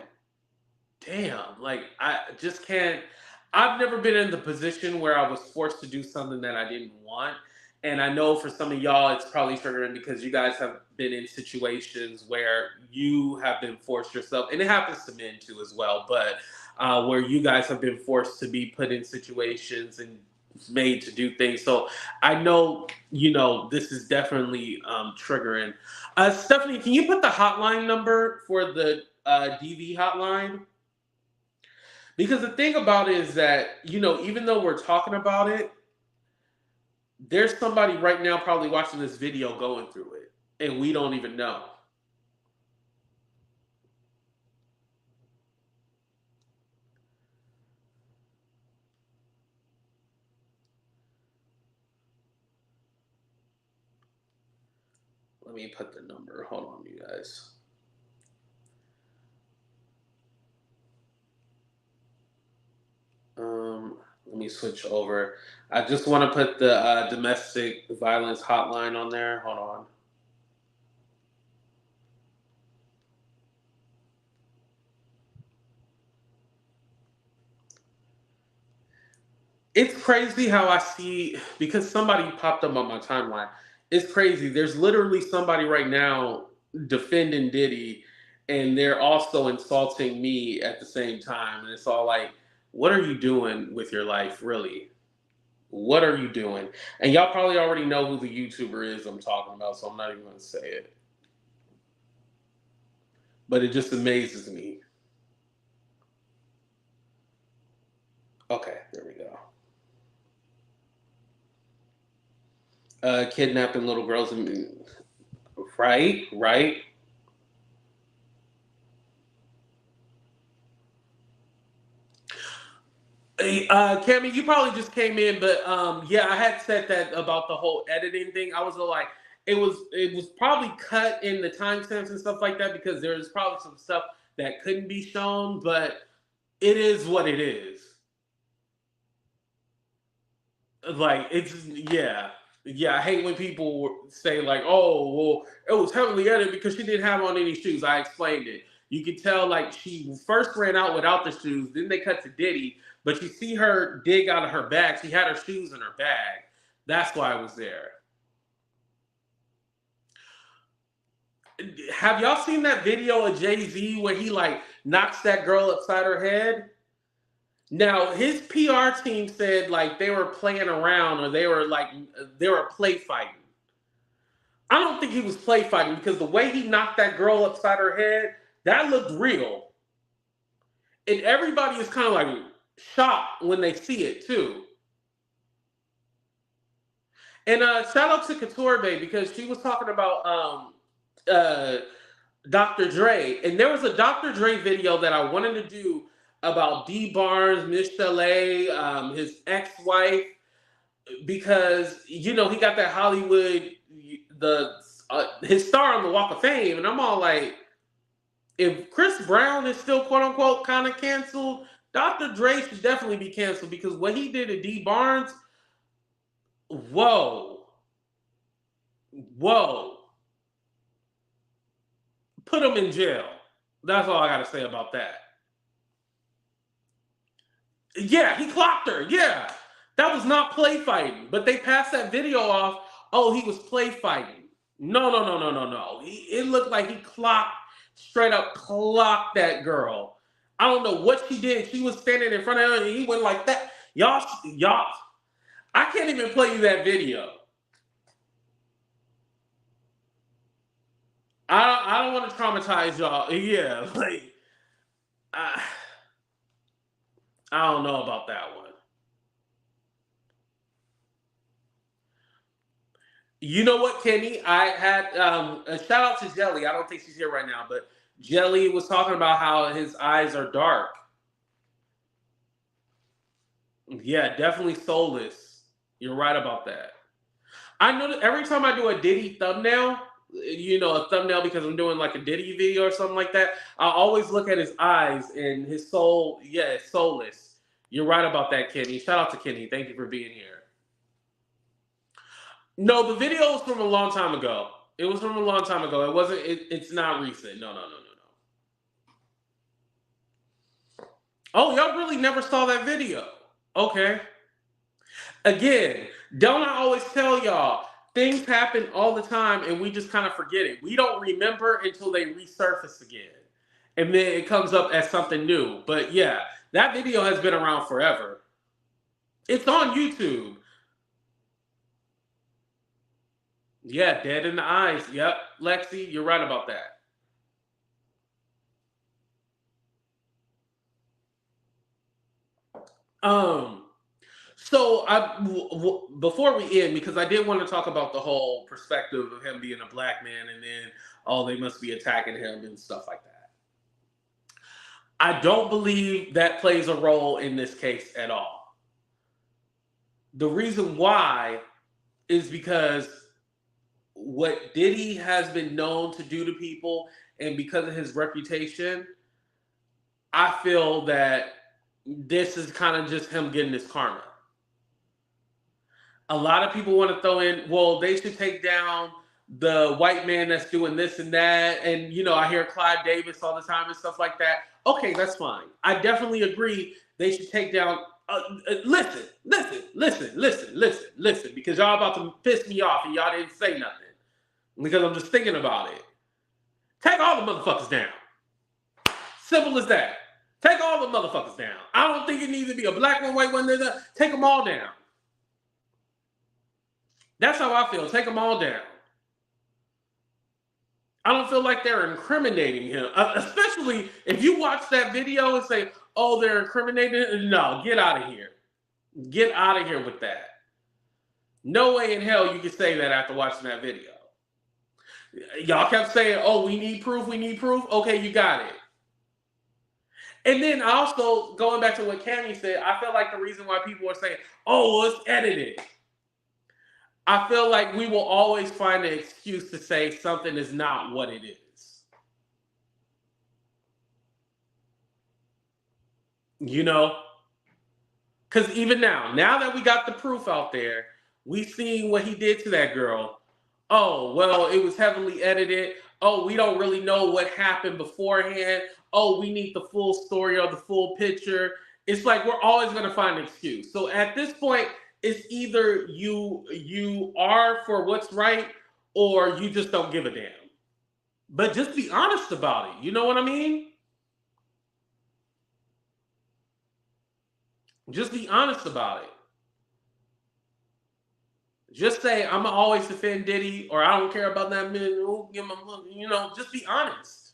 S1: damn, like I just can't. I've never been in the position where I was forced to do something that I didn't want. And I know for some of y'all, it's probably triggering because you guys have been in situations where you have been forced yourself, and it happens to men too as well, but where you guys have been forced to be put in situations and made to do things. So I know, this is definitely triggering. Stephanie, can you put the hotline number for the DV hotline? Because the thing about it is that, even though we're talking about it, there's somebody right now probably watching this video going through it, and we don't even know. Let me put the number. Hold on, you guys. Let me switch over. I just want to put the domestic violence hotline on there. Hold on. It's crazy how I see, because somebody popped up on my timeline. It's crazy. There's literally somebody right now defending Diddy, and they're also insulting me at the same time. And it's all like, what are you doing with your life, really? What are you doing? And y'all probably already know who the YouTuber is I'm talking about, so I'm not even going to say it. But it just amazes me. Okay, there we go. Kidnapping little girls, right, right. Hey, Cammy, you probably just came in, but yeah, I had said that about the whole editing thing. I was like, it was probably cut in the timestamps and stuff like that because there's probably some stuff that couldn't be shown, but it is what it is. Like it's yeah. Yeah, I hate when people say like, "Oh, well, it was heavily edited because she didn't have on any shoes." I explained it. You could tell like she first ran out without the shoes. Then they cut to Diddy, but you see her dig out of her bag. She had her shoes in her bag. That's why I was there. Have y'all seen that video of Jay Z where he like knocks that girl upside her head? Now his PR team said like they were playing around or they were play fighting. I don't think he was play fighting because the way he knocked that girl upside her head, that looked real. And everybody is kind of like shocked when they see it too. And shout out to Couture Bay because she was talking about uh, Dr. Dre, and there was a Dr. Dre video that I wanted to do about D Barnes, Miss Chalet, his ex-wife, because he got that Hollywood, the his star on the Walk of Fame, and I'm all like, if Chris Brown is still quote unquote kind of canceled, Dr. Dre should definitely be canceled, because what he did to D Barnes, whoa, whoa, put him in jail. That's all I got to say about that. Yeah, he clocked her. Yeah, that was not play fighting, but they passed that video off. Oh, he was play fighting. No, no, no, no, no, no. It looked like he straight up clocked that girl. I don't know what she did. She was standing in front of him and he went like that. Y'all, I can't even play you that video. I don't want to traumatize y'all. Yeah, like, I don't know about that one. You know what, Kenny? I had a shout out to Jelly. I don't think she's here right now, but Jelly was talking about how his eyes are dark. Yeah, definitely soulless. You're right about that. I know that every time I do a Diddy thumbnail, a thumbnail because I'm doing like a Diddy video or something like that, I always look at his eyes and his soul. Yeah, it's soulless. You're right about that, Kenny. Shout out to Kenny. Thank you for being here. No, the video was from a long time ago. It was from a long time ago. It wasn't. It's not recent. No, no, no, no, no. Oh, y'all really never saw that video? Okay. Again, don't I always tell y'all, things happen all the time and we just kind of forget it. We don't remember until they resurface again. And then it comes up as something new. But yeah, that video has been around forever. It's on YouTube. Yeah, dead in the eyes. Yep, Lexi, you're right about that. So before we end, because I did want to talk about the whole perspective of him being a black man, and then they must be attacking him and stuff like that. I don't believe that plays a role in this case at all. The reason why is because what Diddy has been known to do to people, and because of his reputation, I feel that this is kind of just him getting his karma. A lot of people want to throw in, well, they should take down the white man that's doing this and that. And, I hear Clive Davis all the time and stuff like that. Okay, that's fine. I definitely agree they should take down. Listen, because y'all about to piss me off and y'all didn't say nothing. Because I'm just thinking about it. Take all the motherfuckers down. Simple as that. Take all the motherfuckers down. I don't think it needs to be a black one, white one. Take them all down. That's how I feel. Take them all down. I don't feel like they're incriminating him. Especially if you watch that video and say, oh, they're incriminating. No, get out of here. Get out of here with that. No way in hell you can say that after watching that video. Y'all kept saying, oh, we need proof, we need proof. Okay, you got it. And then also, going back to what Cammy said, I feel like the reason why people are saying, oh, well, it's edited. I feel like we will always find an excuse to say something is not what it is. Because even now that we got the proof out there, we seen what he did to that girl. Oh, well, it was heavily edited. Oh, we don't really know what happened beforehand. Oh, we need the full story or the full picture. It's like we're always going to find an excuse. So at this point, it's either you are for what's right or you just don't give a damn. But just be honest about it. You know what I mean? Just be honest about it. Just say, I'm going to always defend Diddy, or I don't care about that man. Just be honest.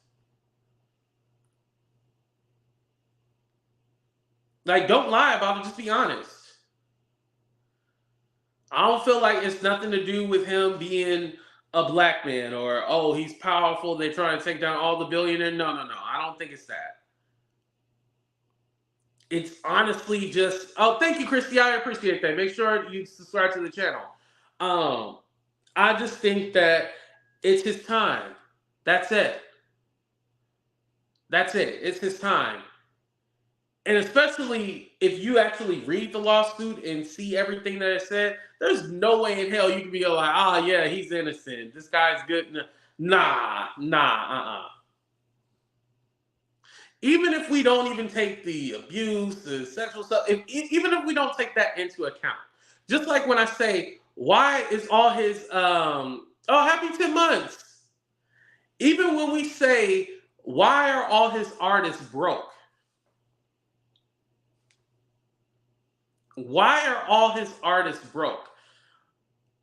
S1: Like, don't lie about it. Just be honest. I don't feel like it's nothing to do with him being a black man or, oh, he's powerful. They're trying to take down all the billionaires. No. I don't think it's that. It's honestly just, oh, thank you, Christy. I appreciate that. Make sure you subscribe to the channel. Um, I just think that it's his time. That's it. That's it. It's his time. And especially if you actually read the lawsuit and see everything that it said, there's no way in hell you can be like, ah, yeah, he's innocent. This guy's good. Nah. Even if we don't even take the abuse, the sexual stuff, even if we don't take that into account, just like when I say, why is all his, oh, happy 10 months. Even when we say, why are all his artists broke? Why are all his artists broke?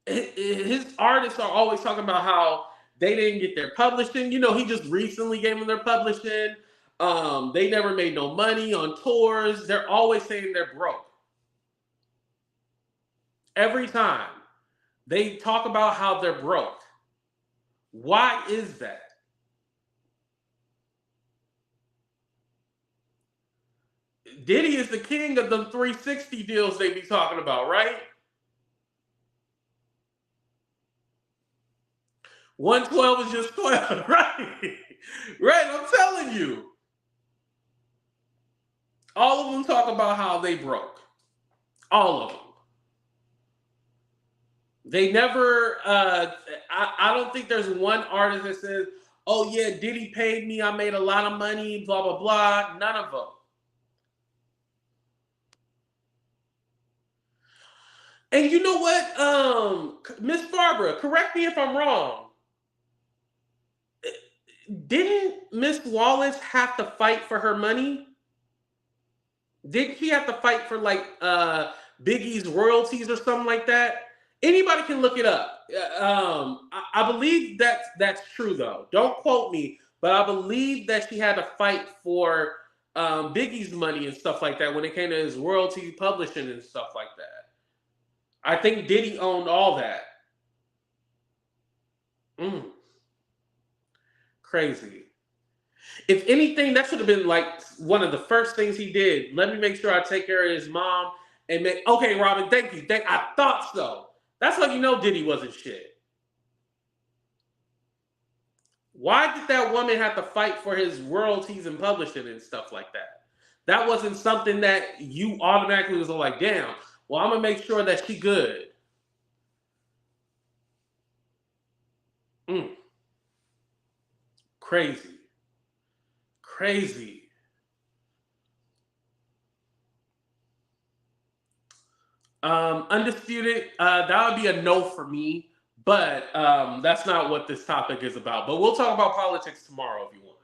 S1: His artists are always talking about how they didn't get their publishing. You know, he just recently gave them their publishing. They never made no money on tours. They're always saying they're broke. Every time they talk about how they're broke. Why is that? Diddy is the king of the 360 deals they be talking about, right? 112 is just 12, right? Right, I'm telling you. All of them talk about how they broke. All of them. They never, I don't think there's one artist that says, oh yeah, Diddy paid me, I made a lot of money, blah, blah, blah. None of them. And you know what, Miss Barbara, correct me if I'm wrong. Didn't Miss Wallace have to fight for her money? Didn't she have to fight for like Biggie's royalties or something like that? Anybody can look it up. I believe that's true though. Don't quote me, but I believe that she had to fight for Biggie's money and stuff like that when it came to his royalty publishing and stuff like that. I think Diddy owned all that. Mm, crazy. If anything, that should have been like one of the first things he did. Let me make sure I take care of his mom and make. Okay, Robin, thank you. I thought so. That's how you know Diddy wasn't shit. Why did that woman have to fight for his royalties and publishing and stuff like that? That wasn't something that you automatically was like, damn. Well, I'm gonna make sure that she good. Mm, crazy, crazy. Undisputed, that would be a no for me, but that's not what this topic is about. But we'll talk about politics tomorrow if you want.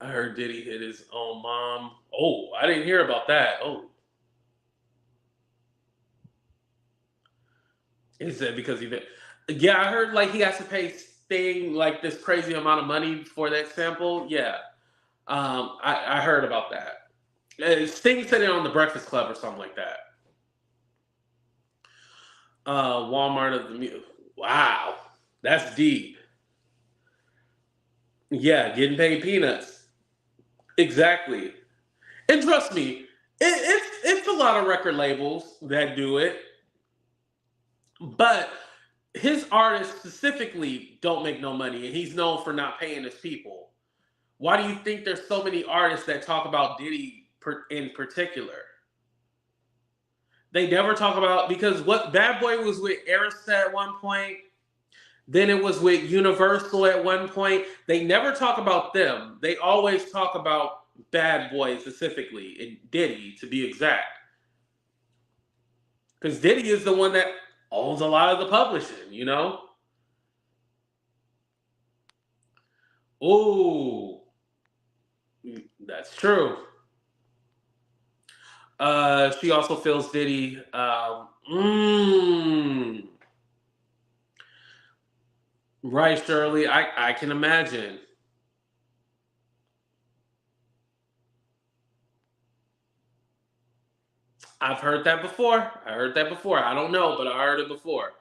S1: I heard Diddy hit his own mom. Oh, I didn't hear about that. Oh, he said because he did. Yeah, I heard like he has to pay Sting like this crazy amount of money for that sample. Yeah, I heard about that. Sting said it on the Breakfast Club or something like that. Walmart of the wow, that's deep. Yeah, getting paid peanuts. Exactly. And trust me, it's a lot of record labels that do it, but his artists specifically don't make no money, and he's known for not paying his people. Why do you think there's so many artists that talk about Diddy in particular? They never talk about because what Bad Boy was with Arista at one point, then it was with Universal at one point. They never talk about them. They always talk about Bad Boy specifically, and Diddy to be exact. Because Diddy is the one that owns a lot of the publishing, you know? Oh, that's true. She also feels Diddy. Right, Shirley. I can imagine. I've heard that before. I heard that before. I don't know, but I heard it before.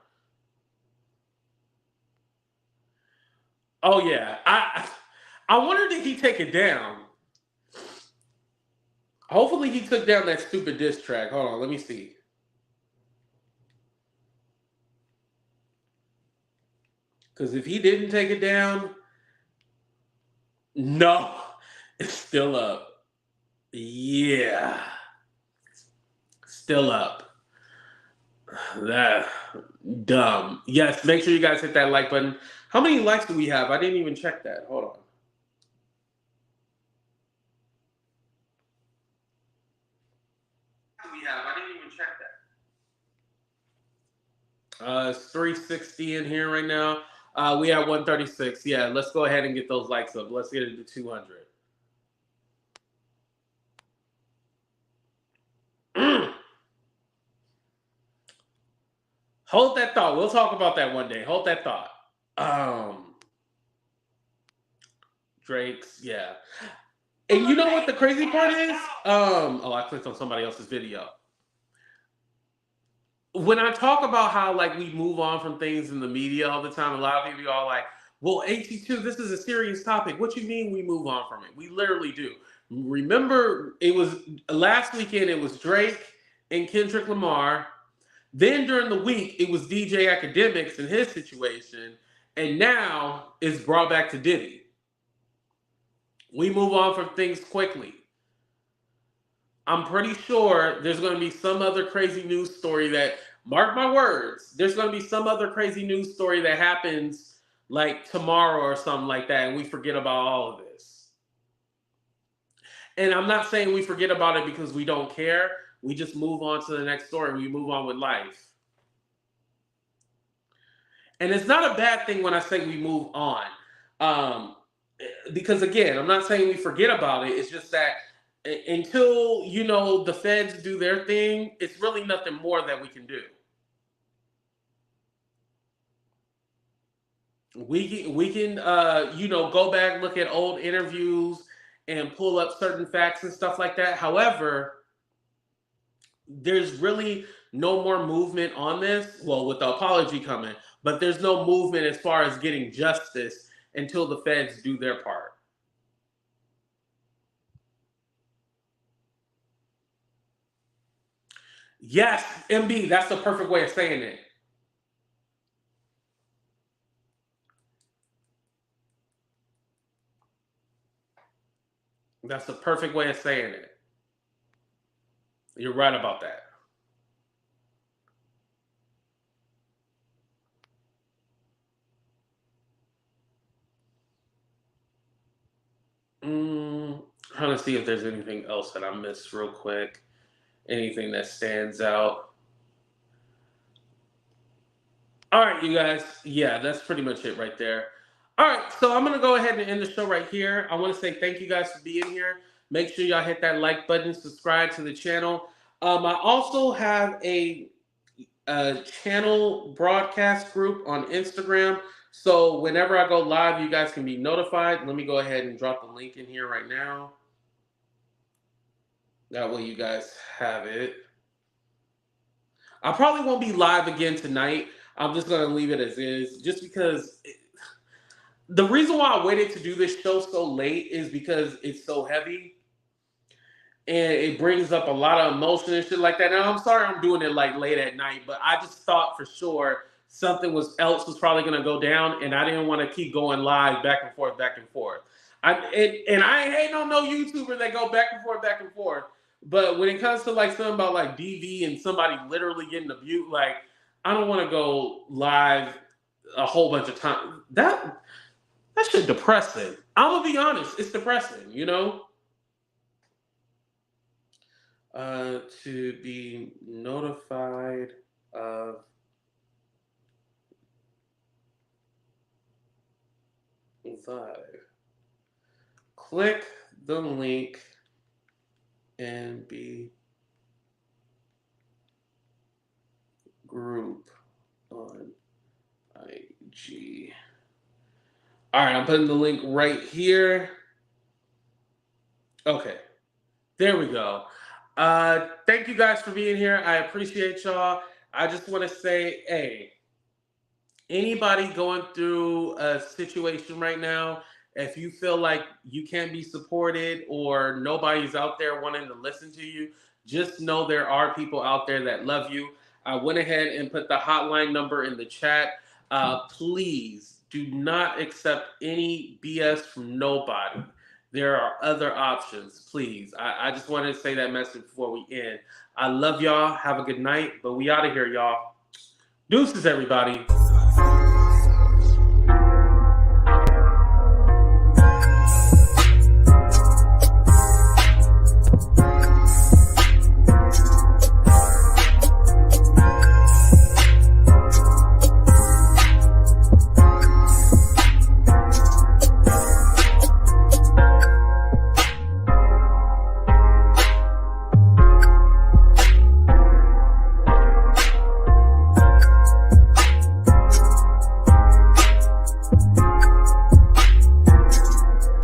S1: Oh yeah. I wonder did he take it down? Hopefully he took down that stupid diss track. Hold on, let me see. Because if he didn't take it down, no, it's still up. Yeah, still up. That dumb. Yes, make sure you guys hit that like button. How many likes do we have? I didn't even check that. Hold on. Do we have? I didn't even check that. It's 360 in here right now. We have 136. Yeah, let's go ahead and get those likes up. Let's get it to 200. Mm. Hold that thought. We'll talk about that one day. Hold that thought. Um, Drake's, yeah. And you know what the crazy part is? Oh, I clicked on somebody else's video. When I talk about how like we move on from things in the media all the time, a lot of people are like, "Well, 82, this is a serious topic. What you mean we move on from it? We literally do." Remember, it was last weekend. It was Drake and Kendrick Lamar. Then during the week, it was DJ Academics and his situation, and now it's brought back to Diddy. We move on from things quickly. I'm pretty sure there's going to be some other crazy news story that, mark my words, there's going to be some other crazy news story that happens like tomorrow or something like that, and we forget about all of this. And I'm not saying we forget about it because we don't care. We just move on to the next story. We move on with life. And it's not a bad thing when I say we move on. Um, because again, I'm not saying we forget about it. It's just that until the feds do their thing, it's really nothing more that we can do. We can go back, look at old interviews, and pull up certain facts and stuff like that. However, there's really no more movement on this. Well, with the apology coming, but there's no movement as far as getting justice until the feds do their part. Yes, MB, that's the perfect way of saying it. That's the perfect way of saying it. You're right about that. Trying to see if there's anything else that I missed real quick. Anything that stands out. All right, you guys. Yeah, that's pretty much it right there. All right, so I'm gonna go ahead and end the show right here. I want to say thank you guys for being here. Make sure y'all hit that like button, subscribe to the channel. I also have a channel broadcast group on Instagram. So whenever I go live, you guys can be notified. Let me go ahead and drop the link in here right now. That way you guys have it. I probably won't be live again tonight. I'm just going to leave it as is just because the reason why I waited to do this show so late is because it's so heavy and it brings up a lot of emotion and shit like that. Now I'm sorry I'm doing it like late at night, but I just thought for sure something was probably gonna go down, and I didn't want to keep going live back and forth, back and forth. And I ain't hating on no YouTuber that go back and forth, back and forth. But when it comes to like something about like DV and somebody literally getting abused, like I don't want to go live a whole bunch of times. That shit depressing. I'm gonna be honest, it's depressing, to be notified of live. Click the link and be group on IG. All right, I'm putting the link right here. Okay, there we go. Thank you guys for being here. I appreciate y'all. I just want to say, hey, Anybody going through a situation right now, if you feel like you can't be supported or nobody's out there wanting to listen to you, just know there are people out there that love you. I went ahead and put the hotline number in the chat. Please do not accept any BS from nobody. There are other options, please. I just wanted to say that message before we end. I love y'all. Have a good night, but we out of here, y'all. Deuces, everybody.